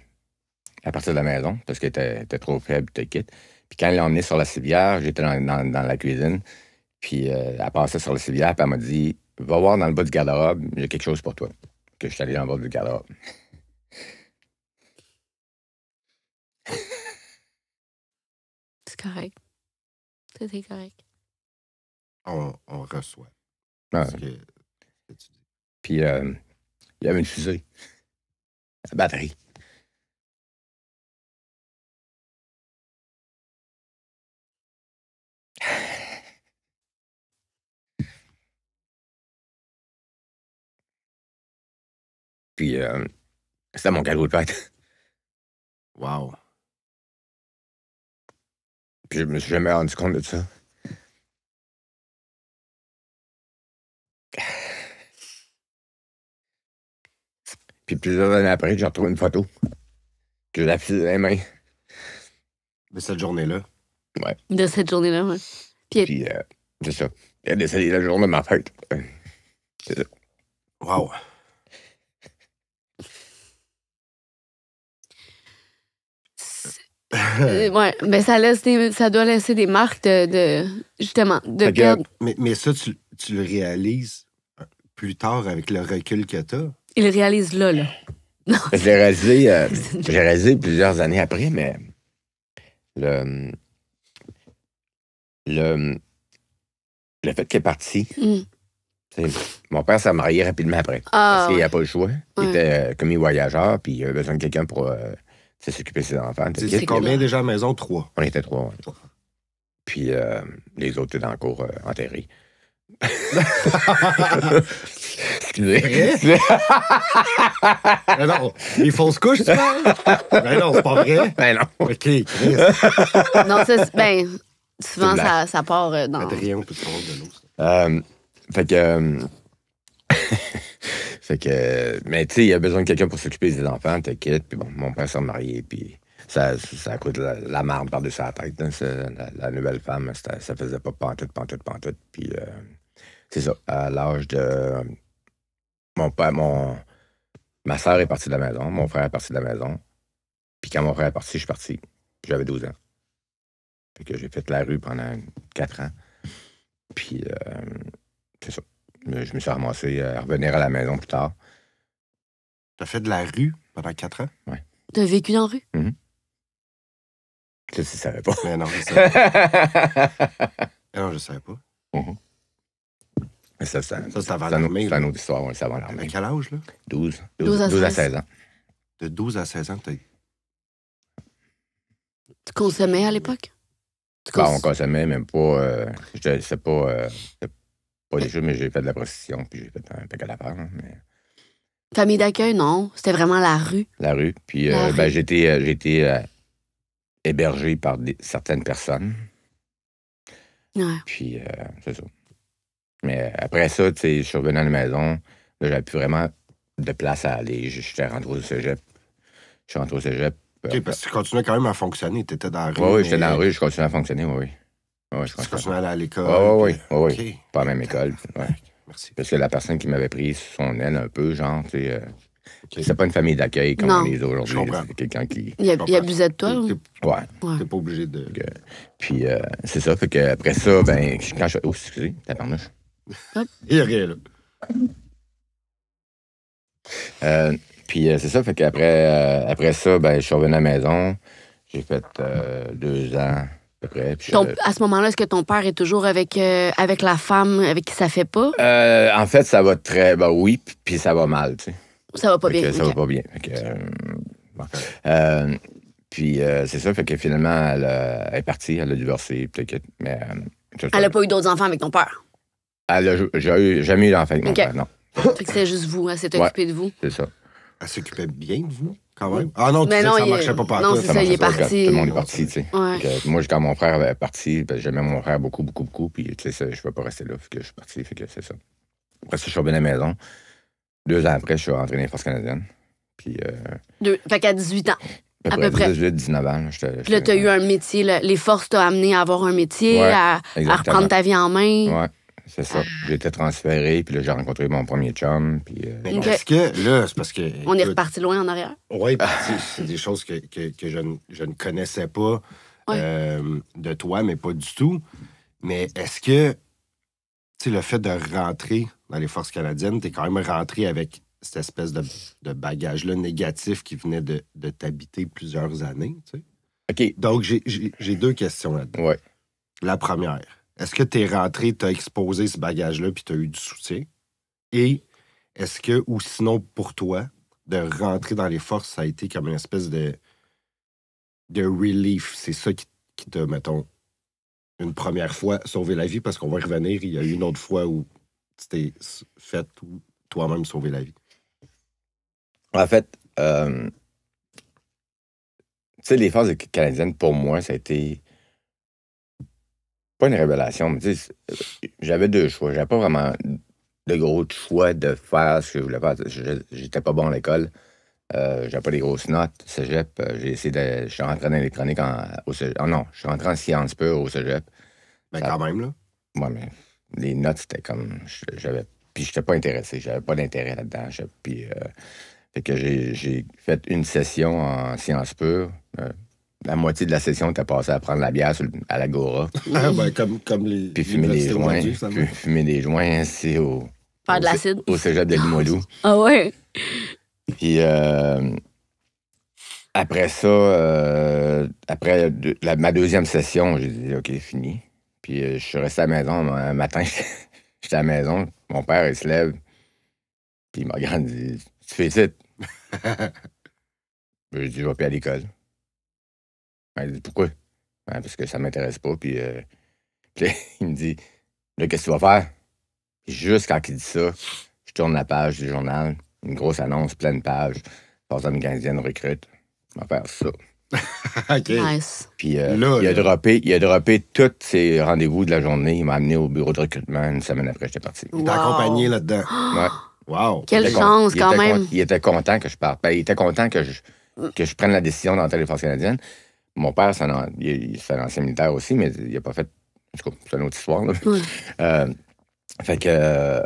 à partir de la maison parce qu'elle était trop faible, tout quitte. Puis quand elle l'a emmenée sur la civière, j'étais dans la cuisine, puis elle passait sur la civière, puis elle m'a dit « Va voir dans le bas du garde-robe, j'ai quelque chose pour toi. » Que je suis allé dans le bas du garde-robe. C'est correct. C'est correct. On reçoit. Ouais. Ce que tu dis. Puis il y avait une fusée. La batterie. Puis c'était mon cadeau de fête. Wow. Puis je me suis jamais rendu compte de ça. Puis plusieurs années après, j'ai retrouvé une photo que j'ai affichée dans les mains. De cette journée-là. De cette journée-là, ouais. Puis c'est ça. Elle est décédée la journée de ma fête. C'est ça. Wow. Ouais, mais ça doit laisser des marques justement, de Fait que- perdre. Mais ça, tu le réalises plus tard avec le recul que t'as. Il réalise là. Non. Je l'ai réalisé plusieurs années après, mais le fait qu'elle est partie, Mm. mon père s'est marié rapidement après. Ah, Parce qu'il ouais. n'a pas le choix. Il Ouais. était commis voyageur, puis il avait besoin de quelqu'un pour s'occuper de ses enfants. C'est C'est combien clair. déjà à la maison? 3. On était 3. Ouais. Puis les autres étaient dans le cours enterrés. Excusez. Vrai? Ben non, les fausses couches, tu parles? Ben non, c'est pas vrai. Ben non. OK, Chris. Non, ça, souvent, C'est une ça part dans. Adrien, on peut te rendre de l'eau, ça. Fait que. Fait que. Mais tu sais, il a besoin de quelqu'un pour s'occuper des enfants, t'inquiète. Puis bon, mon père s'est marié, puis ça coûte la marde par-dessus la tête. Hein, la nouvelle femme, ça faisait pas pantoute. Puis c'est ça. À l'âge de. Ma soeur est partie de la maison, mon frère est parti de la maison. Puis quand mon frère est parti, je suis parti. Puis j'avais 12 ans. Fait que j'ai fait la rue pendant 4 ans. Puis c'est ça. Je me suis ramassé à revenir à la maison plus tard. T'as fait de la rue pendant 4 ans? T'as vécu dans la rue? Je ne savais pas. Mais non, je savais pas. Non, je savais pas. Mais ça, Ça, c'est avant c'est l'armée, une là. autre histoire, c'est avant À l'armée. quel âge, là? 12 12 à 16 16 ans. De 12 à 16 ans, t'as... Tu consommais à l'époque? On consommait même pas. C'est pas des choses, mais j'ai fait de la prostitution, puis j'ai fait un paquet d'affaires. Hein, mais Famille d'accueil, non. C'était vraiment la rue. La rue. Puis La rue. j'ai été hébergé par certaines personnes. Ouais. Puis c'est ça. Mais après ça, tu sais, je suis revenu à la maison. Là, j'avais plus vraiment de place à aller. J'étais rentré au cégep. Je suis rentré au cégep. OK, parce que tu continuais quand même à fonctionner. Tu étais dans la rue. Oui, j'étais dans la rue. Je continuais à fonctionner, oui. Ouais, Tu continuais à aller à l'école. Oui. OK. Pas à la même école. Ouais. Merci. Parce que la personne qui m'avait pris sous son aile un peu, genre, tu sais, OK. c'est pas une famille d'accueil comme Non. on les a aujourd'hui. Je comprends. C'est quelqu'un qui... Il abusait de toi, ou? Ouais. T'es pas obligé de... Puis c'est ça, fait que après ça, ben, quand je... Oh, excusez, tabarnouche. Il y a rien, là. Puis c'est ça, fait qu'après après ça, ben, je suis revenu à la maison. J'ai fait 2 ans à peu près. Puis À ce moment-là, est-ce que ton père est toujours avec la femme avec qui ça fait pas? en fait, ça va très... Ben oui, puis ça va mal, tu sais. Ça va pas Fait que bien. ça ok. va pas bien. Fait que, bon. Puis c'est ça, fait que finalement, elle est partie, elle a divorcé. Mais, Elle a pas eu d'autres enfants avec ton père. J'ai jamais eu d'enfant avec mon Ok. père, non. Fait que c'est juste vous, elle s'est occupée de vous. C'est ça. Elle s'occupait bien de vous, quand même. Ah non, tu Mais sais non, que ça il- marchait pas non, partout. c'est ça, il est marchait pas, parti. Tout le monde est parti, tu sais. Ouais. Fait que moi, quand mon frère avait parti, ben, j'aimais mon frère beaucoup, puis tu sais, je ne peux pas rester là, fait que je suis parti, fait que c'est ça. Après ça, je suis revenu à la maison. 2 ans après, je suis rentré dans les forces canadiennes. Puis, Fait qu'à 18 ans. à peu près. 18, 19 ans. Puis là, t'as eu un métier. Les forces t'ont amené à avoir un métier, Ouais, à exactement. reprendre ta vie en main. Ouais, c'est ça. J'ai été transféré, puis là, j'ai rencontré mon premier chum, puis... Mais Ok. est-ce que, là, c'est parce que... On est écoute, reparti loin en arrière. oui, c'est des choses que je ne connaissais pas de toi, mais pas du tout. Mais est-ce que, tu sais, le fait de rentrer dans les forces canadiennes, t'es quand même rentré avec cette espèce de bagage-là négatif qui venait de t'habiter plusieurs années, tu sais? OK, Donc, j'ai 2 questions là-dedans. ouais. La première, est-ce que t'es rentré, t'as exposé ce bagage-là, puis t'as eu du soutien? Et est-ce que, ou sinon pour toi, de rentrer dans les forces, ça a été comme une espèce de relief? C'est ça qui t'a, mettons, une première fois sauvé la vie, parce qu'on va y revenir, il y a eu une autre fois où tu t'es fait ou toi-même sauver la vie. En fait, tu sais, les forces canadiennes, pour moi, ça a été pas une révélation, mais tu sais, j'avais 2 choix. J'avais pas vraiment de gros choix de faire ce que je voulais faire. J'étais pas bon à l'école. J'avais pas des grosses notes. Cégep, j'ai essayé de... Je suis rentré en électronique au cégep. Oh non, je suis rentré en sciences pures au cégep. Ben, Ça- quand même, là. Ouais, mais les notes, c'était comme... Puis j'étais pas intéressé. J'avais pas d'intérêt là-dedans. Puis... fait que j'ai fait une session en sciences pures. La moitié de la session était passée à prendre la bière à l'Agora. Ben, comme les. Puis fumer des universités joints. aujourd'hui, finalement. Puis fumer des joints ici Faire de l'acide. au cégep de Limoilou. Ah ouais. Puis après ça, après ma 2e session, j'ai dit OK, fini. Puis je suis resté à la maison. Un matin, j'étais à la maison. Mon père, il se lève. Puis il me regarde et dit Tu fais ça? Je dis Je vais plus à l'école. Il dit Pourquoi? Ben, parce que ça m'intéresse pas. Puis là, il me dit Là, qu'est-ce que tu vas faire? Puis juste quand il dit ça, je tourne la page du journal, une grosse annonce, pleine page. Force armée canadienne recrute. Je vais faire ça. OK. Nice. Puis Là, il a là. droppé tous ses rendez-vous de la journée. Il m'a amené au bureau de recrutement. Une semaine après, j'étais parti. Il t'a accompagné là-dedans. Ouais. Wow. Quelle Il était chance, il quand était même. il était content que je parte. Ben, il était content que je prenne la décision d'entrer les forces canadiennes. Mon père, c'est un ancien militaire aussi, mais il n'a pas fait... En tout cas, c'est une autre histoire. Là. Ouais. Fait que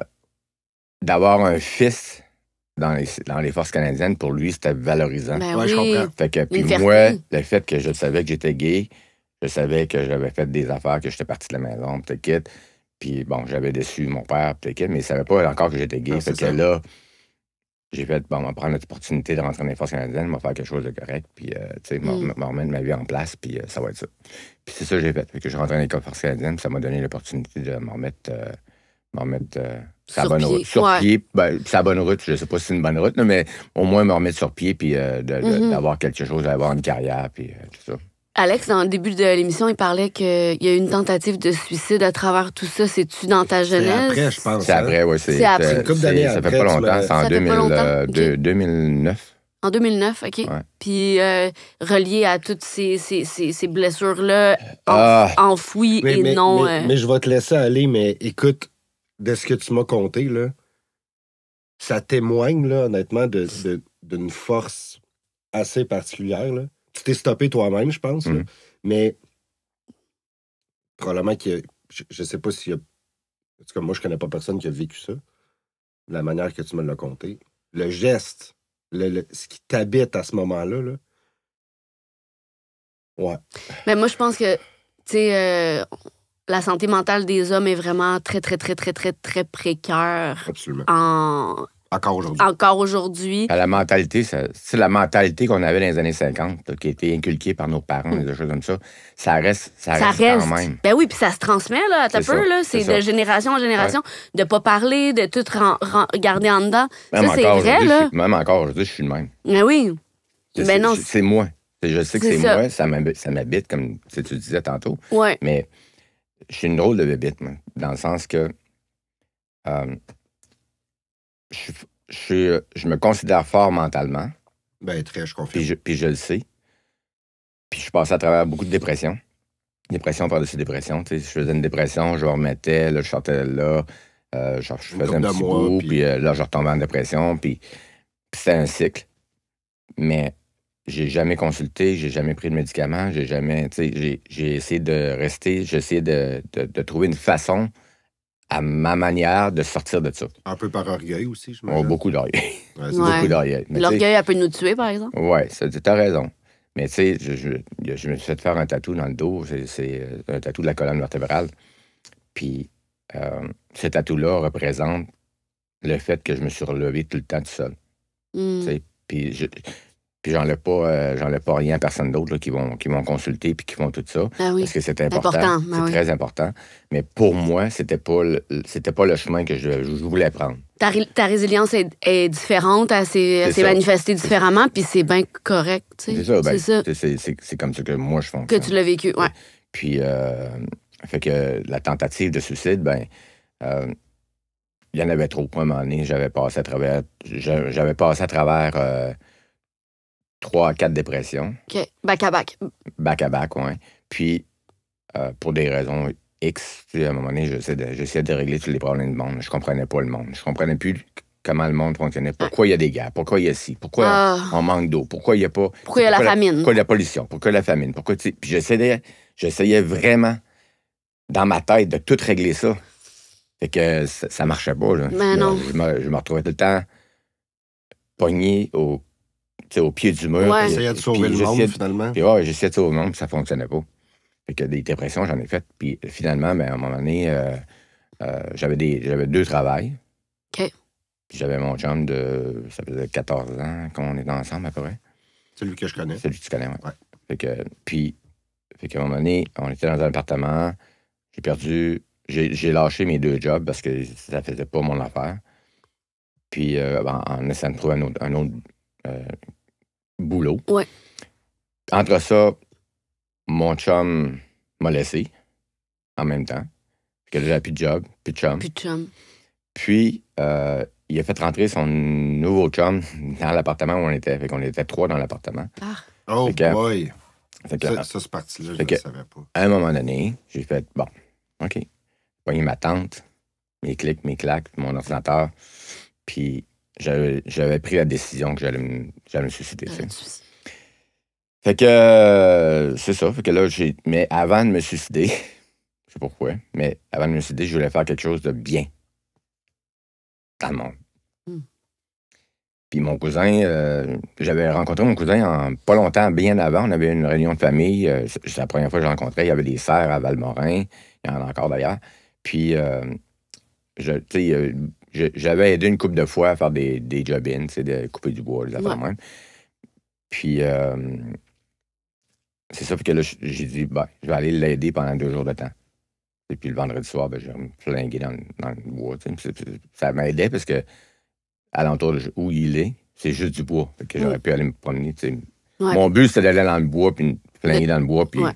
d'avoir un fils dans les forces canadiennes, pour lui, c'était valorisant. Ben Ouais, je oui. comprends. Fait que, puis Une moi, fierté. le fait que je savais que j'étais gay, je savais que j'avais fait des affaires, que j'étais parti de la maison, peut-être quitte. Puis bon, j'avais déçu mon père, peut-être quitte, mais il savait pas encore que j'étais gay. Non, fait c'est que ça. là, j'ai fait, bon, on va prendre l'opportunité de rentrer dans les forces canadiennes, on va faire quelque chose de correct, puis, tu sais, me remettre ma vie en place, puis ça va être ça. Puis c'est ça que j'ai fait. Fait que je suis rentré dans les forces canadiennes, puis ça m'a donné l'opportunité de me remettre sur la bonne pied. route. Sur Ouais. pied, ben, sa bonne route, je sais pas si c'est une bonne route, là, mais au moins me remettre sur pied, puis d'avoir quelque chose, d'avoir une carrière, puis tout ça. Alex, dans le début de l'émission, il parlait qu'il y a eu une tentative de suicide à travers tout ça. C'est-tu dans ta C'est jeunesse? après, je pense. C'est après, oui. C'est après. C'est une couple d'années Ça après, fait pas tu longtemps. me- C'est en Ça fait pas longtemps? 2009. En 2009, OK. Ouais. Puis relié à toutes ces blessures-là Ah. enfouies et non... mais je vais te laisser aller, mais écoute, de ce que tu m'as conté, là, ça témoigne, là, honnêtement, d'une force assez particulière. Là. Tu t'es stoppé toi-même, je pense, là, mais probablement qu'il y a... Je sais pas s'il y a... En tout cas, moi, je connais pas personne qui a vécu ça. De la manière que tu me l'as conté. Le geste, ce qui t'habite à ce moment-là, là. Ouais. Mais moi, je pense que, tu sais, la santé mentale des hommes est vraiment très, très, très, très, très, très précaire Absolument. encore aujourd'hui. La mentalité, c'est la mentalité qu'on avait dans les années 50, là, qui a été inculquée par nos parents, des choses comme ça. Ça reste quand même. Ben oui, puis ça se transmet, là, à ta C'est peu, ça, là. c'est C'est de ça. génération en génération, de pas parler, de tout garder en dedans. Même Ça, c'est encore vrai, aujourd'hui, là. même encore aujourd'hui, je suis le même. Mais oui. Ben non, C'est moi. Je sais que c'est c'est ça. moi, ça m'habite, comme tu disais tantôt. ouais. Mais je suis une drôle de bébite, moi, dans le sens que je me considère fort mentalement, Ben, très, je confirme. puis je le sais. Puis je suis passé à travers beaucoup de dépressions. Dépression par-dessus dépression. Tu sais, je faisais une dépression, je remettais, là, je sortais de là, je faisais un petit bout, puis là, je retombais en dépression, puis c'était un cycle. Mais j'ai jamais consulté, j'ai jamais pris de médicaments, j'ai jamais, tu sais, j'ai essayé de rester, j'ai essayé de trouver une façon à ma manière de sortir de ça. Un peu par orgueil aussi, je Oh, beaucoup d'orgueil. Ouais, Ouais. Beaucoup d'orgueil. Mais tu sais, L'orgueil, elle peut nous tuer, par exemple. oui, t'as raison. Mais tu sais, je me suis fait faire un tatou dans le dos. C'est un tatou de la colonne vertébrale. Puis ce tatou-là représente le fait que je me suis relevé tout le temps tout seul. Mm. Tu sais, puis j'enlève pas rien à personne d'autre là, qui vont consulter puis qui font tout ça. Ah oui. Parce que c'est important. Important, ben C'est oui. très important. Mais pour moi, c'était pas le chemin que je voulais prendre. Ta résilience est différente, elle s'est ça. manifestée différemment, puis c'est bien correct, tu sais. C'est ça. Ben, ça c'est comme ça que moi, je que fonctionne. tu l'as vécu, ouais. Puis, fait que la tentative de suicide, ben, il y en avait trop. À un moment donné, j'avais passé à travers 3 à 4 dépressions. OK. Back à back. Back à back, oui. Puis, pour des raisons X, tu sais, à un moment donné, j'essayais de régler tous les problèmes du monde. Je comprenais pas le monde. Je comprenais plus comment le monde fonctionnait. Pourquoi il y a des guerres? Pourquoi il y a ci? Pourquoi on manque d'eau? Pourquoi il y a pas... Pourquoi il y a la famine? Pourquoi la pollution? Pourquoi la famine? Pourquoi, tu sais, puis j'essayais vraiment, dans ma tête, de tout régler ça. Fait que ça marchait pas, là. Ben non. Je me retrouvais tout le temps pogné au pied du mur. Ouais. Essayais de sauver le monde, finalement. Puis ouais, j'essayais de sauver le monde, puis ça fonctionnait pas. Fait que des dépressions, j'en ai fait. Puis finalement, ben, à un moment donné, j'avais 2 travails. OK. Puis j'avais mon chum ça faisait 14 ans qu'on est ensemble, à peu près. Celui que je connais. Celui que tu connais, ouais. Ouais. Fait qu'à un moment donné, on était dans un appartement. J'ai lâché mes 2 jobs parce que ça faisait pas mon affaire. Puis en essayant de trouver un autre boulot. Ouais. Entre ça, mon chum m'a laissé en même temps. Fait que là, j'avais plus de job, plus de chum. Plus de chum. Puis, il a fait rentrer son nouveau chum dans l'appartement où on était. Fait qu'on était 3 dans l'appartement. Ah. Oh Fait que- boy! Fait que, Ça, ce parti-là, je Fait ne que- le savais pas. à un moment donné, j'ai fait, bon, OK. J'ai pogné ma tante, mes clics, mes claques, mon ordinateur. Puis, j'avais pris la décision que j'allais me suicider. tu sais. Fait que, c'est ça. Fait que là, mais avant de me suicider, je sais pas pourquoi, mais avant de me suicider, je voulais faire quelque chose de bien dans le monde. Mm. Puis mon cousin, j'avais rencontré mon cousin pas longtemps, bien avant. On avait une réunion de famille. C'est la première fois que je le rencontrais. Il y avait des serres à Valmorin. Il y en a encore d'ailleurs. Puis, tu sais, j'avais aidé une couple de fois à faire des job-ins, tu sais, de couper du bois, des affaires de même. Puis, c'est ça, fait que là, j'ai dit, je vais aller l'aider pendant 2 jours de temps. Et puis le vendredi soir, je vais me flinguer dans le bois. Ça m'aidait parce que alentour où il est, c'est juste du bois. Fait que j'aurais pu aller me promener. Ouais. Mon but, c'était d'aller dans le bois puis flingué dans le bois. Puis Ouais.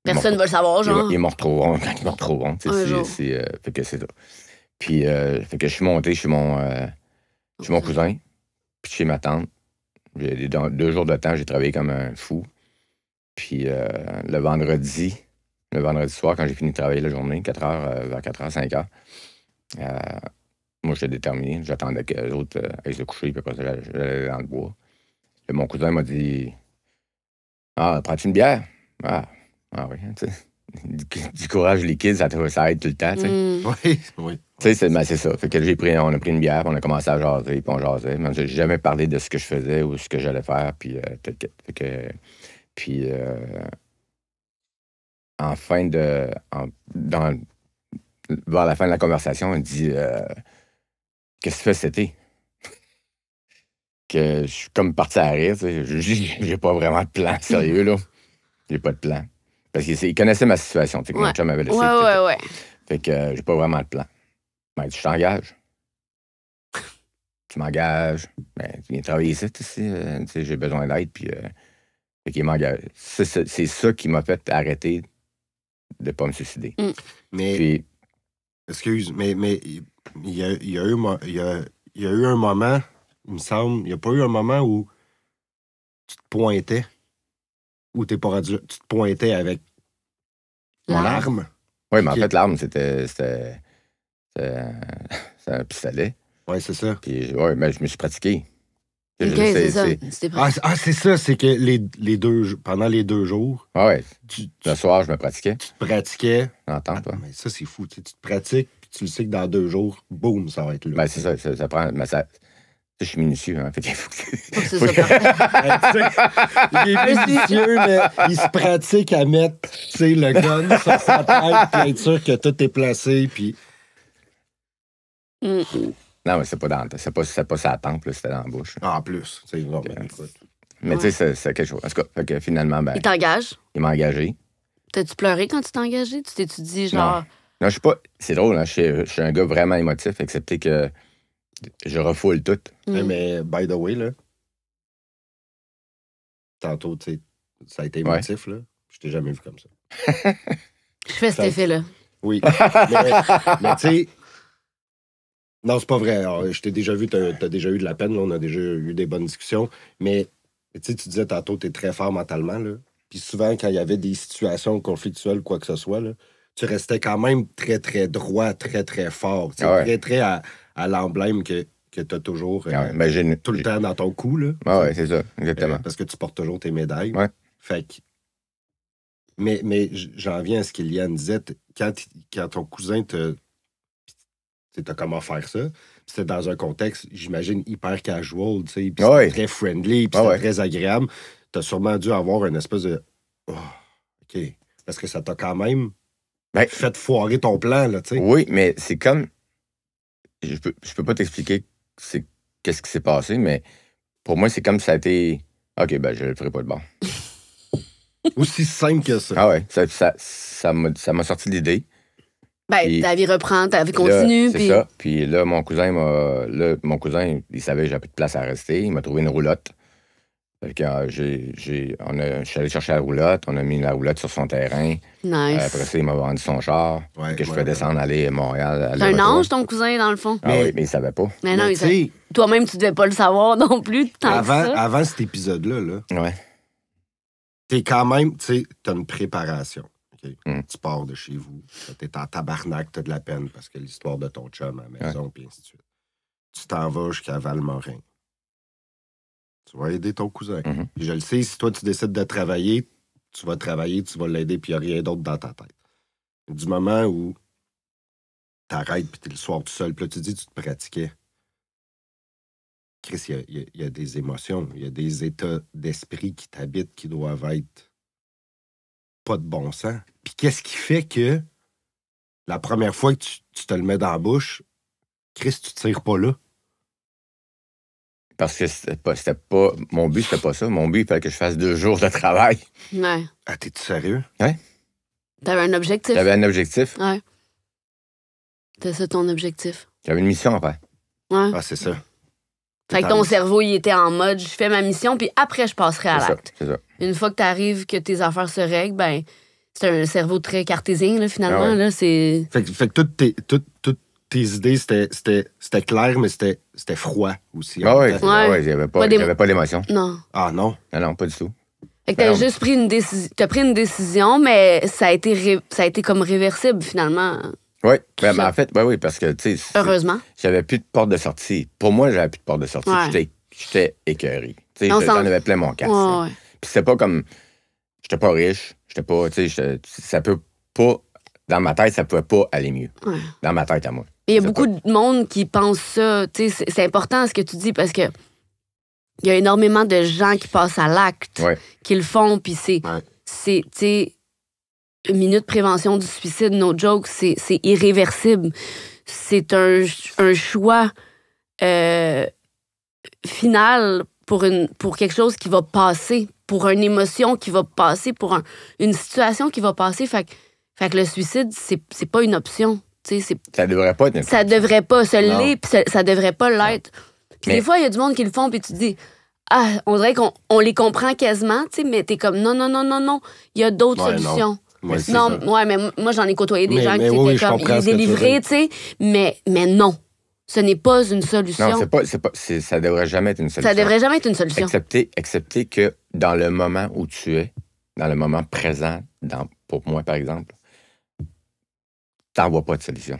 Personne ne va le savoir, genre. ils me retrouveront quand ils me retrouveront. Un jour. Fait que c'est ça. Puis, fait que je suis monté chez mon cousin, puis chez ma tante. Dans 2 jours de temps, j'ai travaillé comme un fou. Puis le vendredi soir, quand j'ai fini de travailler la journée, 4 heures, vers 4 heures, 5 heures, moi, j'étais déterminé. J'attendais que les autres aillent se coucher, puis après ça, j'allais dans le bois. Et mon cousin m'a dit « Ah, prends-tu une bière? » Ah oui, tu sais. Du courage liquide, ça aide tout le temps, tu sais. Oui. Tu sais, c'est ça. Fait que on a pris une bière, puis on a commencé à jaser, puis on jasait. Mais j'ai jamais parlé de ce que je faisais ou ce que j'allais faire, puis vers la fin de la conversation, il dit qu'est-ce que tu fais cet été? Que je suis comme parti à rire, tu sais. J'ai pas vraiment de plan, sérieux, là. J'ai pas de plan. Parce qu'il connaissait ma situation, tu sais, que mon chum m'avait laissé. Ouais. Fait que j'ai pas vraiment de plan. Ben, je t'engage. Tu m'engages. Ben, tu viens travailler ici, tu sais, j'ai besoin d'aide, puis fait qu'il m'engage. C'est ça qui m'a fait arrêter de pas me suicider. Mais, Puis, excuse, mais il y a eu un moment, il me semble, il n'y a pas eu un moment où tu te pointais, où t'es pas rendu, tu te pointais avec l'arme. oui, mais en fait, l'arme, c'était un pistolet. Oui, c'est ça. Puis, ouais, mais je me suis pratiqué. OK, c'est ça. C'est ça, c'est que pendant les 2 jours, Ouais, le soir, je me pratiquais. tu te pratiquais. J'entends pas. Mais ça, c'est fou. Tu te pratiques, puis tu le sais que dans 2 jours, boum, ça va être là. Ben, c'est ça prend. Mais je suis minutieux, hein. Fait qu'il faut que. C'est ça, parfait. Il est minutieux, mais il se pratique à mettre, tu sais, le gun sur sa tête, puis être sûr que tout est placé, puis... Non, mais c'est pas sa tempe, là, c'était dans la bouche. En plus, tu sais, non, mais écoute. Mais tu sais, c'est quelque chose. En tout cas, fait que finalement, ben, Il t'engage. il m'a engagé. T'as-tu pleuré quand tu t'es engagé? Tu t'es-tu dit, genre... Non, je suis pas. C'est drôle, hein, je suis un gars vraiment émotif, excepté que je refoule tout. Mais, by the way, là, tantôt, tu sais, ça a été émotif, là. Je t'ai jamais vu comme ça. Je fais cet effet-là. Oui. mais tu sais... Non, c'est pas vrai. Alors, je t'ai déjà vu, t'as déjà eu de la peine, là, on a déjà eu des bonnes discussions. Mais, tu sais, tu disais tantôt, t'es très fort mentalement, là. Puis souvent, quand il y avait des situations conflictuelles, quoi que ce soit, là, tu restais quand même très, très droit, très, très fort. Très, très à l'emblème que t'as toujours tout le temps dans ton cou, là. Oui, c'est ça, exactement. Parce que tu portes toujours tes médailles. Ouais. Fait que... Mais j'en viens à ce qu'Iliane disait. Quand ton cousin t'as comment faire ça. C'était dans un contexte, j'imagine, hyper casual, tu sais, puis c'était très friendly, puis c'était très agréable. T'as sûrement dû avoir une espèce de... Oh, OK. Parce que ça t'a quand même fait foirer ton plan, là, tu sais. Oui, mais c'est comme... Je peux pas t'expliquer qu'est-ce qui s'est passé, mais pour moi, c'est comme si ça a été... OK, ben, je le ferai pas de bon. Aussi simple que ça. Ah ouais, ça m'a sorti l'idée. Ben, puis, ta vie reprend, ta vie continue. C'est ça. Puis là, mon cousin, il savait que j'avais plus de place à rester. Il m'a trouvé une roulotte. Fait que je suis allé chercher la roulotte. On a mis la roulotte sur son terrain. Nice. Après ça, il m'a vendu son char. Que je fais descendre, aller à Montréal. C'est un ange, ton cousin, dans le fond. Ah oui, mais il savait pas. Mais non, toi-même, tu devais pas le savoir non plus. Avant cet épisode-là, ouais. T'es quand même, tu sais, t'as une préparation. Okay? Tu pars de chez vous, t'es en tabarnak, t'as de la peine parce que l'histoire de ton chum à la maison, puis ainsi de suite. Tu t'en vas jusqu'à Valmorin. Tu vas aider ton cousin. Puis je le sais, si toi, tu décides de travailler, tu vas l'aider, puis il n'y a rien d'autre dans ta tête. Du moment où t'arrêtes, puis t'es le soir tout seul, puis là, tu dis, tu te pratiquais. Chris, il y a des émotions, il y a des états d'esprit qui t'habitent qui doivent être pas de bon sens. Puis qu'est-ce qui fait que la première fois que tu te le mets dans la bouche, Chris, tu tires pas là? Parce que c'était pas... Mon but, c'était pas ça. Mon but, il fallait que je fasse 2 jours de travail. Ouais. Ah, t'es-tu sérieux? Ouais. T'avais un objectif? J'avais un objectif. Ouais. C'était ça ton objectif? J'avais une mission à faire. Ouais. Ah, c'est ça. Fait que ton cerveau, il était en mode, je fais ma mission, puis après, je passerai à l'acte. C'est ça. Une fois que tu arrives, que tes affaires se règlent, ben, c'est un cerveau très cartésien, là, finalement. Ah ouais. Là, c'est... Fait que toutes tes idées, c'était clair, mais c'était froid aussi. Ah en oui, même temps. Ouais. j'avais Pas pas d'émotion. Non. Ah non. Non, pas du tout. Fait que t'as juste pris une décision. T'as pris une décision, mais ça a été comme réversible, finalement. Oui, ça. en fait, oui, parce que, tu sais, Heureusement. j'avais plus de porte de sortie. Pour moi, j'avais plus de porte de sortie. Ouais. J'étais écœuré. Tu sais, On j'en s'en- avais plein mon casque. Ouais. Puis c'était pas comme... J'étais pas riche. J'étais pas... Tu sais, ça peut pas... Dans ma tête, ça pouvait pas aller mieux. Ouais. Dans ma tête à moi. Il y a C'est beaucoup de monde qui pense ça. Tu sais, c'est important ce que tu dis parce que il y a énormément de gens qui passent à l'acte, Ouais. qui le font, puis c'est, tu sais, une minute prévention du suicide, no joke, c'est irréversible. C'est un choix final pour quelque chose qui va passer, pour une émotion qui va passer, pour une situation qui va passer. Fait que le suicide, c'est pas une option. Tu sais, Ça devrait pas être... ça devrait pas se Non. l'est, puis ça devrait pas l'être. Puis Mais- des fois, il y a du monde qui le font, puis tu te dis, ah, on dirait qu'on les comprend quasiment, tu sais, mais t'es comme, non, il y a d'autres Ouais, solutions. Ouais, c'est Non, ça. ouais, mais moi, j'en ai côtoyé des Mais- gens mais qui oui, étaient je comme, comprends il ce est que tu veux délivré, dire. tu sais, mais non, ce n'est pas une solution. Non, ça devrait jamais être une solution. Ça devrait jamais être une solution. Accepter que dans le moment où tu es, dans le moment présent, pour moi, par exemple, t'en vois pas de solution.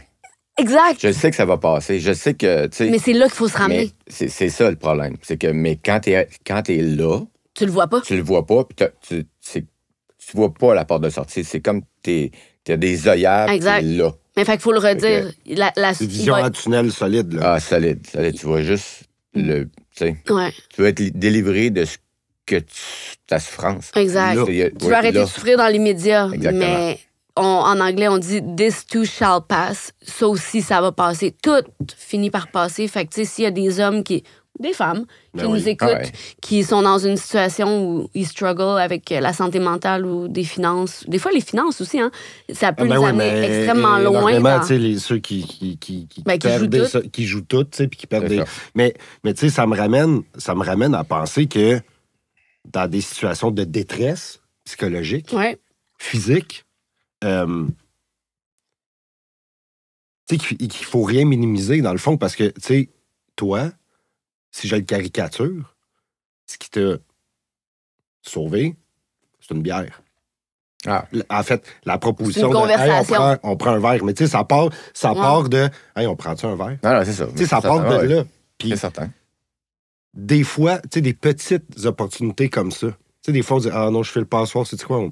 Exact. Je sais que ça va passer. Je sais que, tu sais... Mais c'est là qu'il faut se ramener. Mais c'est ça le problème. C'est que, mais quand t'es là, Tu le vois pas. tu le vois pas, puis tu vois pas la porte de sortie. C'est comme t'as des œillères, puis Exact. t'es là. Mais fait qu'il faut le redire. C'est vision en tunnel solide, là. Ah, solide. Tu vois juste le... Tu sais, Ouais, tu veux être délivré de ce que ta souffrance. exact. Là. Tu vas arrêter de souffrir dans l'immédiat. Exactement. Mais en anglais, on dit this too shall pass. Ça aussi, ça va passer. Tout finit par passer. Fait que, tu sais, s'il y a des hommes des femmes qui Ben nous oui. écoutent, Ah ouais. qui sont dans une situation où ils struggle avec la santé mentale ou des finances. Des fois, les finances aussi, hein. Ça peut Ah ben les oui, amener mais extrêmement loin. énormément, dans- tu sais, ceux qui Ben, qui jouent perdent tout. qui jouent tout, tu sais, puis qui perdent C'est des... ça. Mais tu sais, ça me ramène à penser que dans des situations de détresse psychologique, Ouais. physique, tu sais, qu'il faut rien minimiser, dans le fond, parce que, tu sais, toi, si je le caricature, ce qui t'a sauvé, c'est une bière. Ah. En fait, la proposition C'est une de hey, conversation. on prend un verre, mais tu sais, ça part de hey, on prend-tu un verre? Non, c'est ça. Tu sais, ça part de là. Puis C'est certain. des fois, tu sais, des petites opportunités comme ça. Tu sais, des fois, on dit ah non, je fais le passoire, c'est quoi?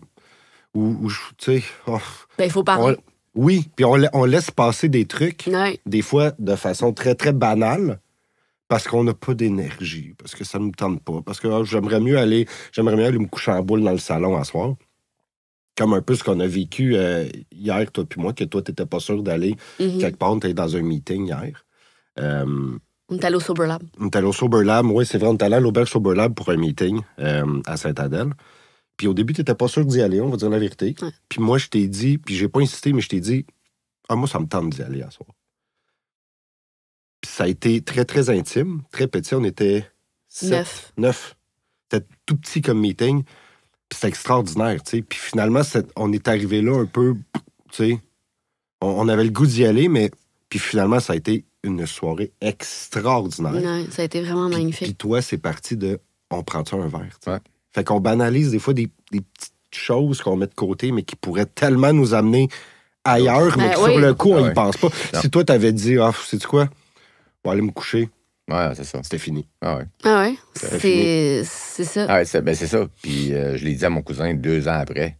Ou tu sais, Ben, il faut parler. oui, puis on laisse passer des trucs, Ouais. des fois de façon très, très banale, parce qu'on n'a pas d'énergie, parce que ça ne nous tente pas, parce que j'aimerais mieux aller me coucher en boule dans le salon à soir. Comme un peu ce qu'on a vécu hier, toi puis moi, que toi, t'étais pas sûr d'aller Mhm. quelque part, t'étais dans un meeting hier. On est allé au Sober Lab. On est allé au Sober Lab. Oui, c'est vrai, on est allé à l'auberge Sober Lab pour un meeting à Sainte-Adèle. Puis au début, t'étais pas sûr d'y aller, on va dire la vérité. Ouais. Puis moi, je t'ai dit, puis j'ai pas insisté, mais je t'ai dit, moi, ça me tente d'y aller à soir. Puis ça a été très, très intime, très petit. On était 9. C'était tout petit comme meeting. Puis c'était extraordinaire, tu sais. Puis finalement, on est arrivé là un peu, tu sais, on avait le goût d'y aller, mais puis finalement, ça a été une soirée extraordinaire. Ouais, ça a été vraiment Puis magnifique. toi, c'est parti de on prend-tu un verre? tu sais. Ouais. Fait qu'on banalise des fois des petites choses qu'on met de côté, mais qui pourraient tellement nous amener ailleurs, mais Ben que oui. sur le coup, on Ah y ouais. pense pas. Non. Si toi, t'avais dit, sais-tu quoi? On va aller me coucher, Ouais, c'est ça. c'était fini. Ah ouais. Ah ouais? C'est C'est ça. Ah ouais, c'est ça. Puis je l'ai dit à mon cousin 2 ans après,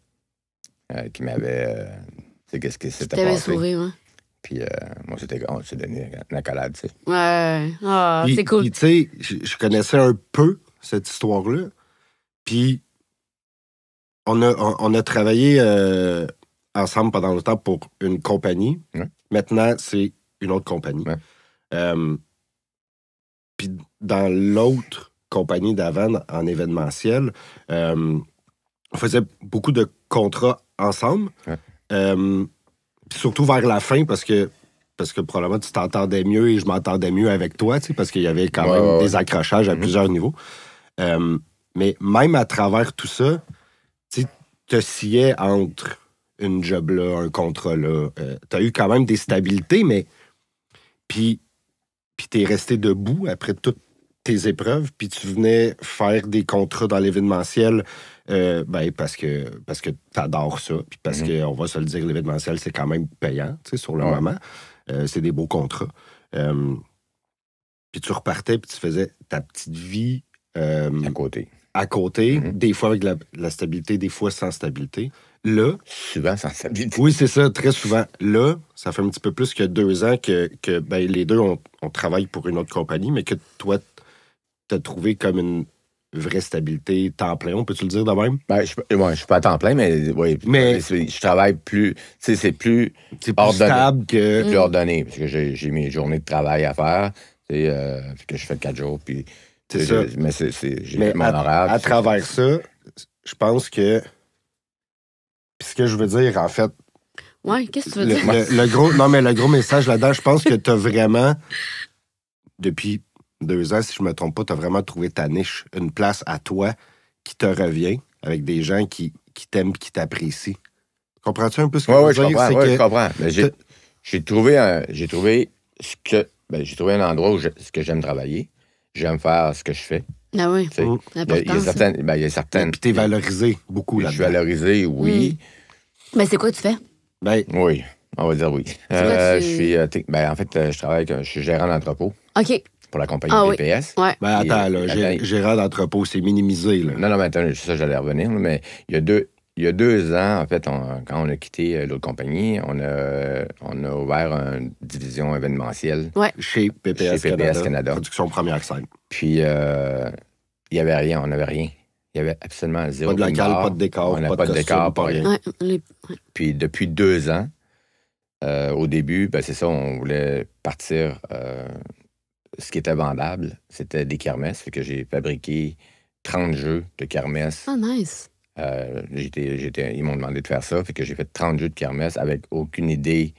qui m'avait... tu sais, qu'est-ce qui s'était T'avais passé. sauvé, ouais. Puis moi, on s'est donné une accolade, tu sais. Ouais. Ah, Puis- c'est cool. Puis, tu sais, je connaissais un peu cette histoire-là. Puis, on a travaillé ensemble pendant longtemps pour une compagnie. Ouais. Maintenant, c'est une autre compagnie. Ouais. Puis, dans l'autre compagnie d'avant, en événementiel, on faisait beaucoup de contrats ensemble. Ouais. Puis surtout vers la fin, parce que parce que probablement tu t'entendais mieux et je m'entendais mieux avec toi, tu sais, parce qu'il y avait quand même des accrochages à plusieurs niveaux. Mais même à travers tout ça, tu te sciais entre une job là, un contrat là. Tu as eu quand même des stabilités, mais puis tu es resté debout après toutes tes épreuves, puis tu venais faire des contrats dans l'événementiel parce que tu adores ça, puis parce que, on va se le dire, l'événementiel, c'est quand même payant, tu sais, sur le moment. C'est des beaux contrats. Puis tu repartais, puis tu faisais ta petite vie à côté, des fois avec la stabilité, des fois sans stabilité. Là, souvent sans stabilité. Oui, c'est ça, très souvent. Là, ça fait un petit peu plus que 2 ans que les deux, on travaille pour une autre compagnie, mais que toi, tu as trouvé comme une vraie stabilité, temps plein, on peut-tu le dire de même? Ben, je suis pas à temps plein, mais je travaille plus. Tu sais, c'est plus stable que. Plus ordonné, parce que j'ai mes journées de travail à faire, tu sais, que je fais 4 jours, puis. C'est ça. J'ai mon horaire. À travers ça, je pense que. Puis ce que je veux dire, en fait. Ouais, qu'est-ce que tu veux dire? Le gros message là-dedans, je pense que tu as vraiment, depuis 2 ans, si je me trompe pas, tu as vraiment trouvé ta niche, une place à toi qui te revient, avec des gens qui t'aiment et qui t'apprécient. Comprends-tu un peu ce que je veux dire? Je comprends. J'ai trouvé un endroit où j'aime travailler. J'aime faire ce que je fais. Ah oui, il y a certaines. Puis t'es valorisé beaucoup là-dedans. Je suis valorisé, oui. Mais c'est quoi que tu fais? Oui, on va dire oui. Je travaille, je suis gérant d'entrepôt. OK. Pour la compagnie PPS. Ouais. Attends, gérant d'entrepôt, c'est minimisé. Là. Non, mais attends, ça, j'allais revenir. Mais il y a 2 ans, en fait, quand on a quitté l'autre compagnie, on a ouvert une division événementielle chez PPS Canada. Production première scène. Puis, il n'y avait rien, on n'avait rien. Il y avait absolument zéro. Pas de local, pas de décor, on n'a pas de décor, pas rien. Puis, depuis 2 ans, au début, c'est ça, on voulait partir. Ce qui était vendable, c'était des kermesses. Fait que j'ai fabriqué 30 jeux de kermesses. Ah, nice. Ils m'ont demandé de faire ça. Fait que j'ai fait 30 jeux de kermesses avec aucune idée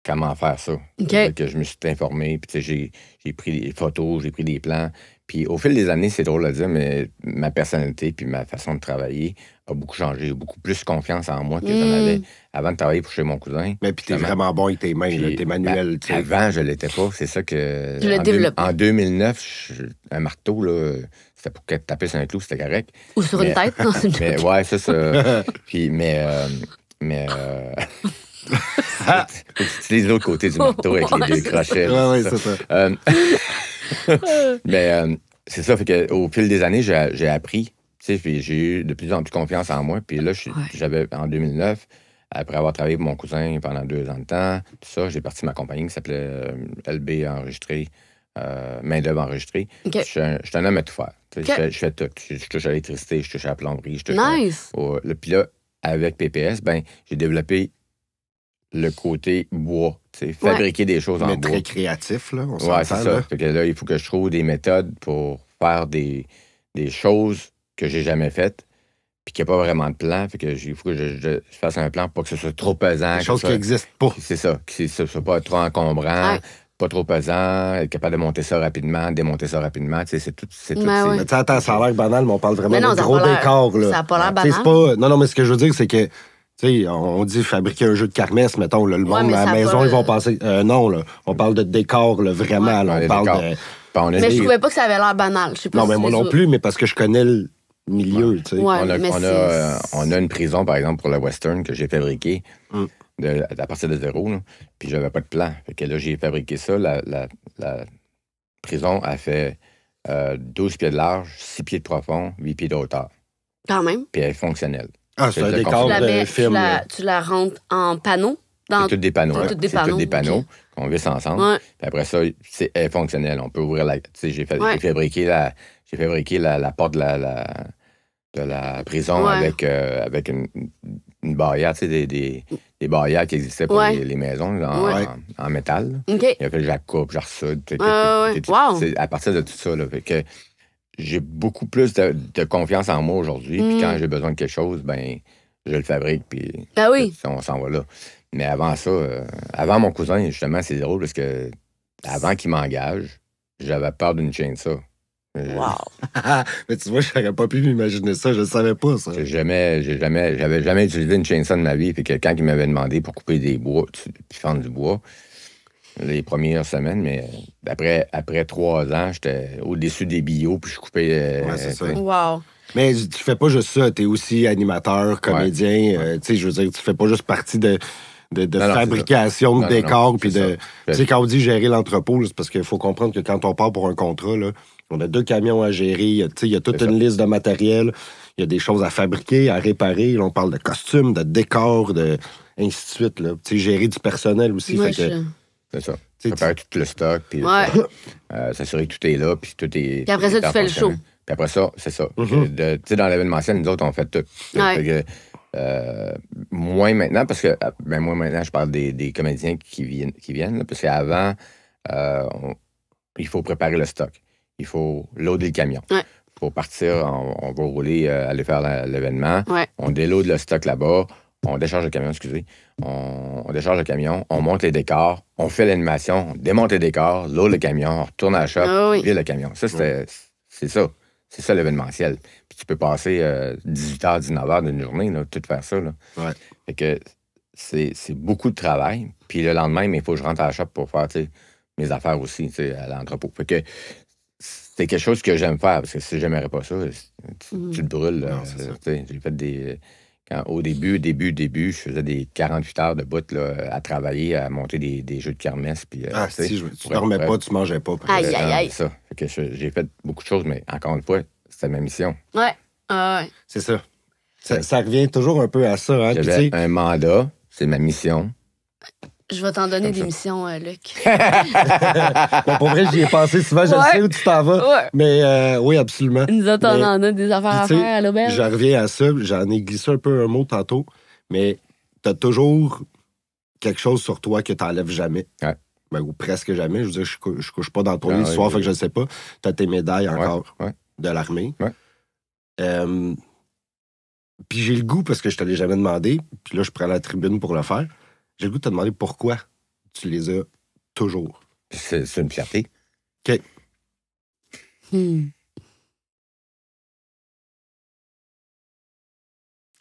comment faire ça. Fait que je me suis informé. Puis j'ai pris des photos, j'ai pris des plans. Puis au fil des années, c'est drôle à dire, mais ma personnalité puis ma façon de travailler a beaucoup changé. J'ai beaucoup plus confiance en moi que j'en avais avant de travailler pour chez mon cousin. Mais puis t'es vraiment bon avec tes mains, tes manuels. Avant, je l'étais pas. C'est ça que... Je l'ai développé. En 2009, un marteau, là, c'était pour taper sur un clou, c'était correct. Ou sur une tête, non, c'est une mais ouais, c'est ça. Puis, tu utilises l'autre côté du marteau avec les 2 crochets. Oui, c'est ça. Mais c'est ça, fait qu'au fil des années, j'ai appris, puis j'ai eu de plus en plus confiance en moi. Puis là, j'avais, en 2009, après avoir travaillé pour mon cousin pendant 2 ans de temps, tout ça, j'ai parti ma compagnie qui s'appelait LB Enregistré, Main-d'œuvre enregistrée. Je suis un homme à tout faire. Je fais tout. Je touche à l'électricité, je touche à la plomberie, je touche Puis là, avec PPS, j'ai développé le côté bois, fabriquer des choses en bois. Mais très créatif, là, on c'est ça. Là. Fait que là, il faut que je trouve des méthodes pour faire des choses que j'ai jamais faites, puis qu'il n'y a pas vraiment de plan. Fait que il faut que je fasse un plan pour que ce soit trop pesant. Des choses qui n'existent pas. C'est ça, que ce soit pas trop encombrant, pas trop pesant, être capable de monter ça rapidement, démonter ça rapidement. C'est tout. Mais attends, ça a l'air banal, mais on parle vraiment de gros décors. Ça n'a pas l'air banal. Non, mais ce que je veux dire, c'est que on dit fabriquer un jeu de kermesse, mettons, le monde à la maison, ils vont penser. Non, là, on parle de décor, là, vraiment. Là, on parle mais je trouvais pas que ça avait l'air banal. Je sais pas non, mais moi non plus, mais parce que je connais le milieu. On a une prison, par exemple, pour le western que j'ai fabriqué à partir de 0. Là, puis j'avais pas de plan. Fait que là, j'ai fabriqué ça. La prison a fait 12 pieds de large, 6 pieds de profond, 8 pieds de hauteur. Quand même. Puis elle est fonctionnelle. Ah, c'est un décor de film. Tu la rentres en panneau? C'est tous des panneaux. C'est tous des panneaux qu'on visse ensemble. Puis après ça, elle est fonctionnelle. On peut ouvrir la... J'ai fabriqué la porte de la prison avec une barrière, des barrières qui existaient pour les maisons en métal. Okay. Il a fait que je la coupe, je la ressoude. C'est à partir de tout ça. Là, fait que j'ai beaucoup plus de confiance en moi aujourd'hui. Puis quand j'ai besoin de quelque chose, je le fabrique, puis Ah oui. on s'en va là. Mais avant ça, avant mon cousin, justement, c'est drôle parce que avant qu'il m'engage, j'avais peur d'une chainsaw. Wow. Mais tu vois, j'aurais pas pu m'imaginer ça. Je le savais pas, ça. J'avais jamais utilisé une chainsaw de ma vie. Puis quelqu'un qui m'avait demandé pour couper des bois, puis fendre du bois, les premières semaines, mais après 3 ans, j'étais au-dessus des billots, puis je coupais. Ouais, c'est ça. Wow. Mais tu fais pas juste ça. T'es aussi animateur, comédien. Tu sais, je veux dire, tu fais pas juste partie de Non, fabrication de décors. Puis c'est de. ça. Tu sais, quand on dit gérer l'entrepôt, c'est parce qu'il faut comprendre que quand on part pour un contrat, là, on a 2 camions à gérer. Il y a toute C'est une ça. liste de matériel. Il y a des choses à fabriquer, à réparer. Là, on parle de costumes, de décors, ainsi de suite. Là. Tu sais, gérer du personnel aussi. Moi, fait que, C'est ça. Tu- Préparer tout le stock, puis Ouais. s'assurer que tout est là, puis tout est. Puis après ça, tout est tu fais le fonctionnel. show. Puis après ça, c'est ça. Mhm. Tu sais, dans l'événementiel, nous autres, on fait tout. Ouais. Fait que, moins maintenant, parce que moi maintenant, je parle des comédiens qui viennent là, parce qu'avant, il faut préparer le stock. Il faut loader le camion. Ouais. Pour partir, on va rouler, aller faire l'événement. Ouais. On déload le stock là-bas. On décharge le camion, excusez. On décharge le camion, on monte les décors, on fait l'animation, on démonte les décors, load le camion, on retourne à la shop, Ah oui. vire le camion. Ça, c'est ça. C'est ça l'événementiel. Puis tu peux passer 18h, 19h d'une journée, là, tout faire ça. Là. Ouais. Fait que c'est beaucoup de travail. Puis le lendemain, il faut que je rentre à la shop pour faire mes affaires aussi à l'entrepôt. Fait que c'est quelque chose que j'aime faire, parce que si j'aimerais pas ça, tu te brûles. Non, c'est ça. J'ai fait des... Au début, je faisais des 48 heures de bout là, à travailler, à monter des jeux de kermesse. Puis, si tu dormais pas, tu mangeais pas. Aïe, aïe, aïe. C'est ça. Fait que j'ai fait beaucoup de choses, mais encore une fois, c'était ma mission. Ouais. Ah ouais. C'est ça. Ça revient toujours un peu à ça. Hein? Puis, tu J'avais sais, un mandat, c'est ma mission. Je vais t'en donner Comme ça. des missions, Luc. bon, pour vrai, j'y ai pensé souvent. Je Ouais. sais où tu t'en vas. Ouais. Mais oui, absolument. Nous autres, on Mais- en a des affaires à Puis, tu sais, faire à l'auberge. j'en reviens à ça. J'en ai glissé un peu un mot tantôt. Mais t'as toujours quelque chose sur toi que t'enlèves jamais. Ouais. Ben, ou presque jamais. Je veux dire, je couche pas dans ton Ah, lit le oui, soir, oui. fait que je ne sais pas. T'as tes médailles encore Ouais. de l'armée. Ouais. Puis j'ai le goût, parce que je te l'ai jamais demandé, puis là, je prends la tribune pour le faire. J'ai le goût de te demander pourquoi tu les as toujours. C'est une fierté. OK. Hmm.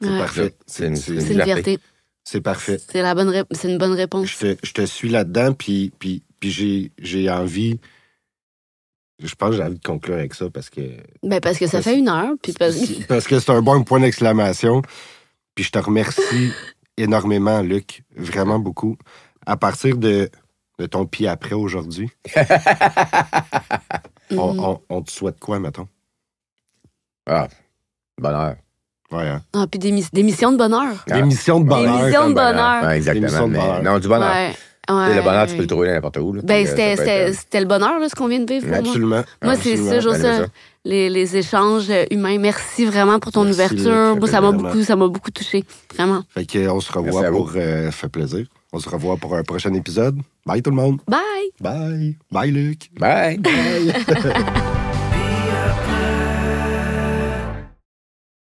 C'est Ouais. parfait. C'est une- C'est une fierté. C'est parfait. C'est c'est une bonne réponse. Je te suis là-dedans, puis j'ai envie... Je pense que j'ai envie de conclure avec ça, parce que... Ben, parce que ça fait 1 heure. Puis Parce que c'est un bon point d'exclamation. Puis je te remercie énormément, Luc. Vraiment beaucoup. À partir de ton pied après aujourd'hui, on te souhaite quoi, mettons? Ah, bonheur. Ouais, hein? Ah, puis des missions de bonheur. Ah. Des missions de bonheur. Des missions de comme- bonheur. Ouais, Des missions exactement. de Mais bonheur. non, du bonheur. Ouais. Tu sais, Ouais. le bonheur, tu peux le trouver n'importe où. Là. Ben, Puis, ça peut être, c'était le bonheur, là, ce qu'on vient de vivre pour moi. Absolument. Moi, c'est Absolument. ça, je Ben, ça. c'est ça. Les échanges humains. Merci vraiment pour ton Merci, ouverture. Luc, Moi, vraiment. ça m'a beaucoup touché. Vraiment. Fait qu'on se revoit Merci à vous. pour... ça fait plaisir. On se revoit pour un prochain épisode. Bye tout le monde. Bye! Bye. Bye, Luc. Bye! Bye.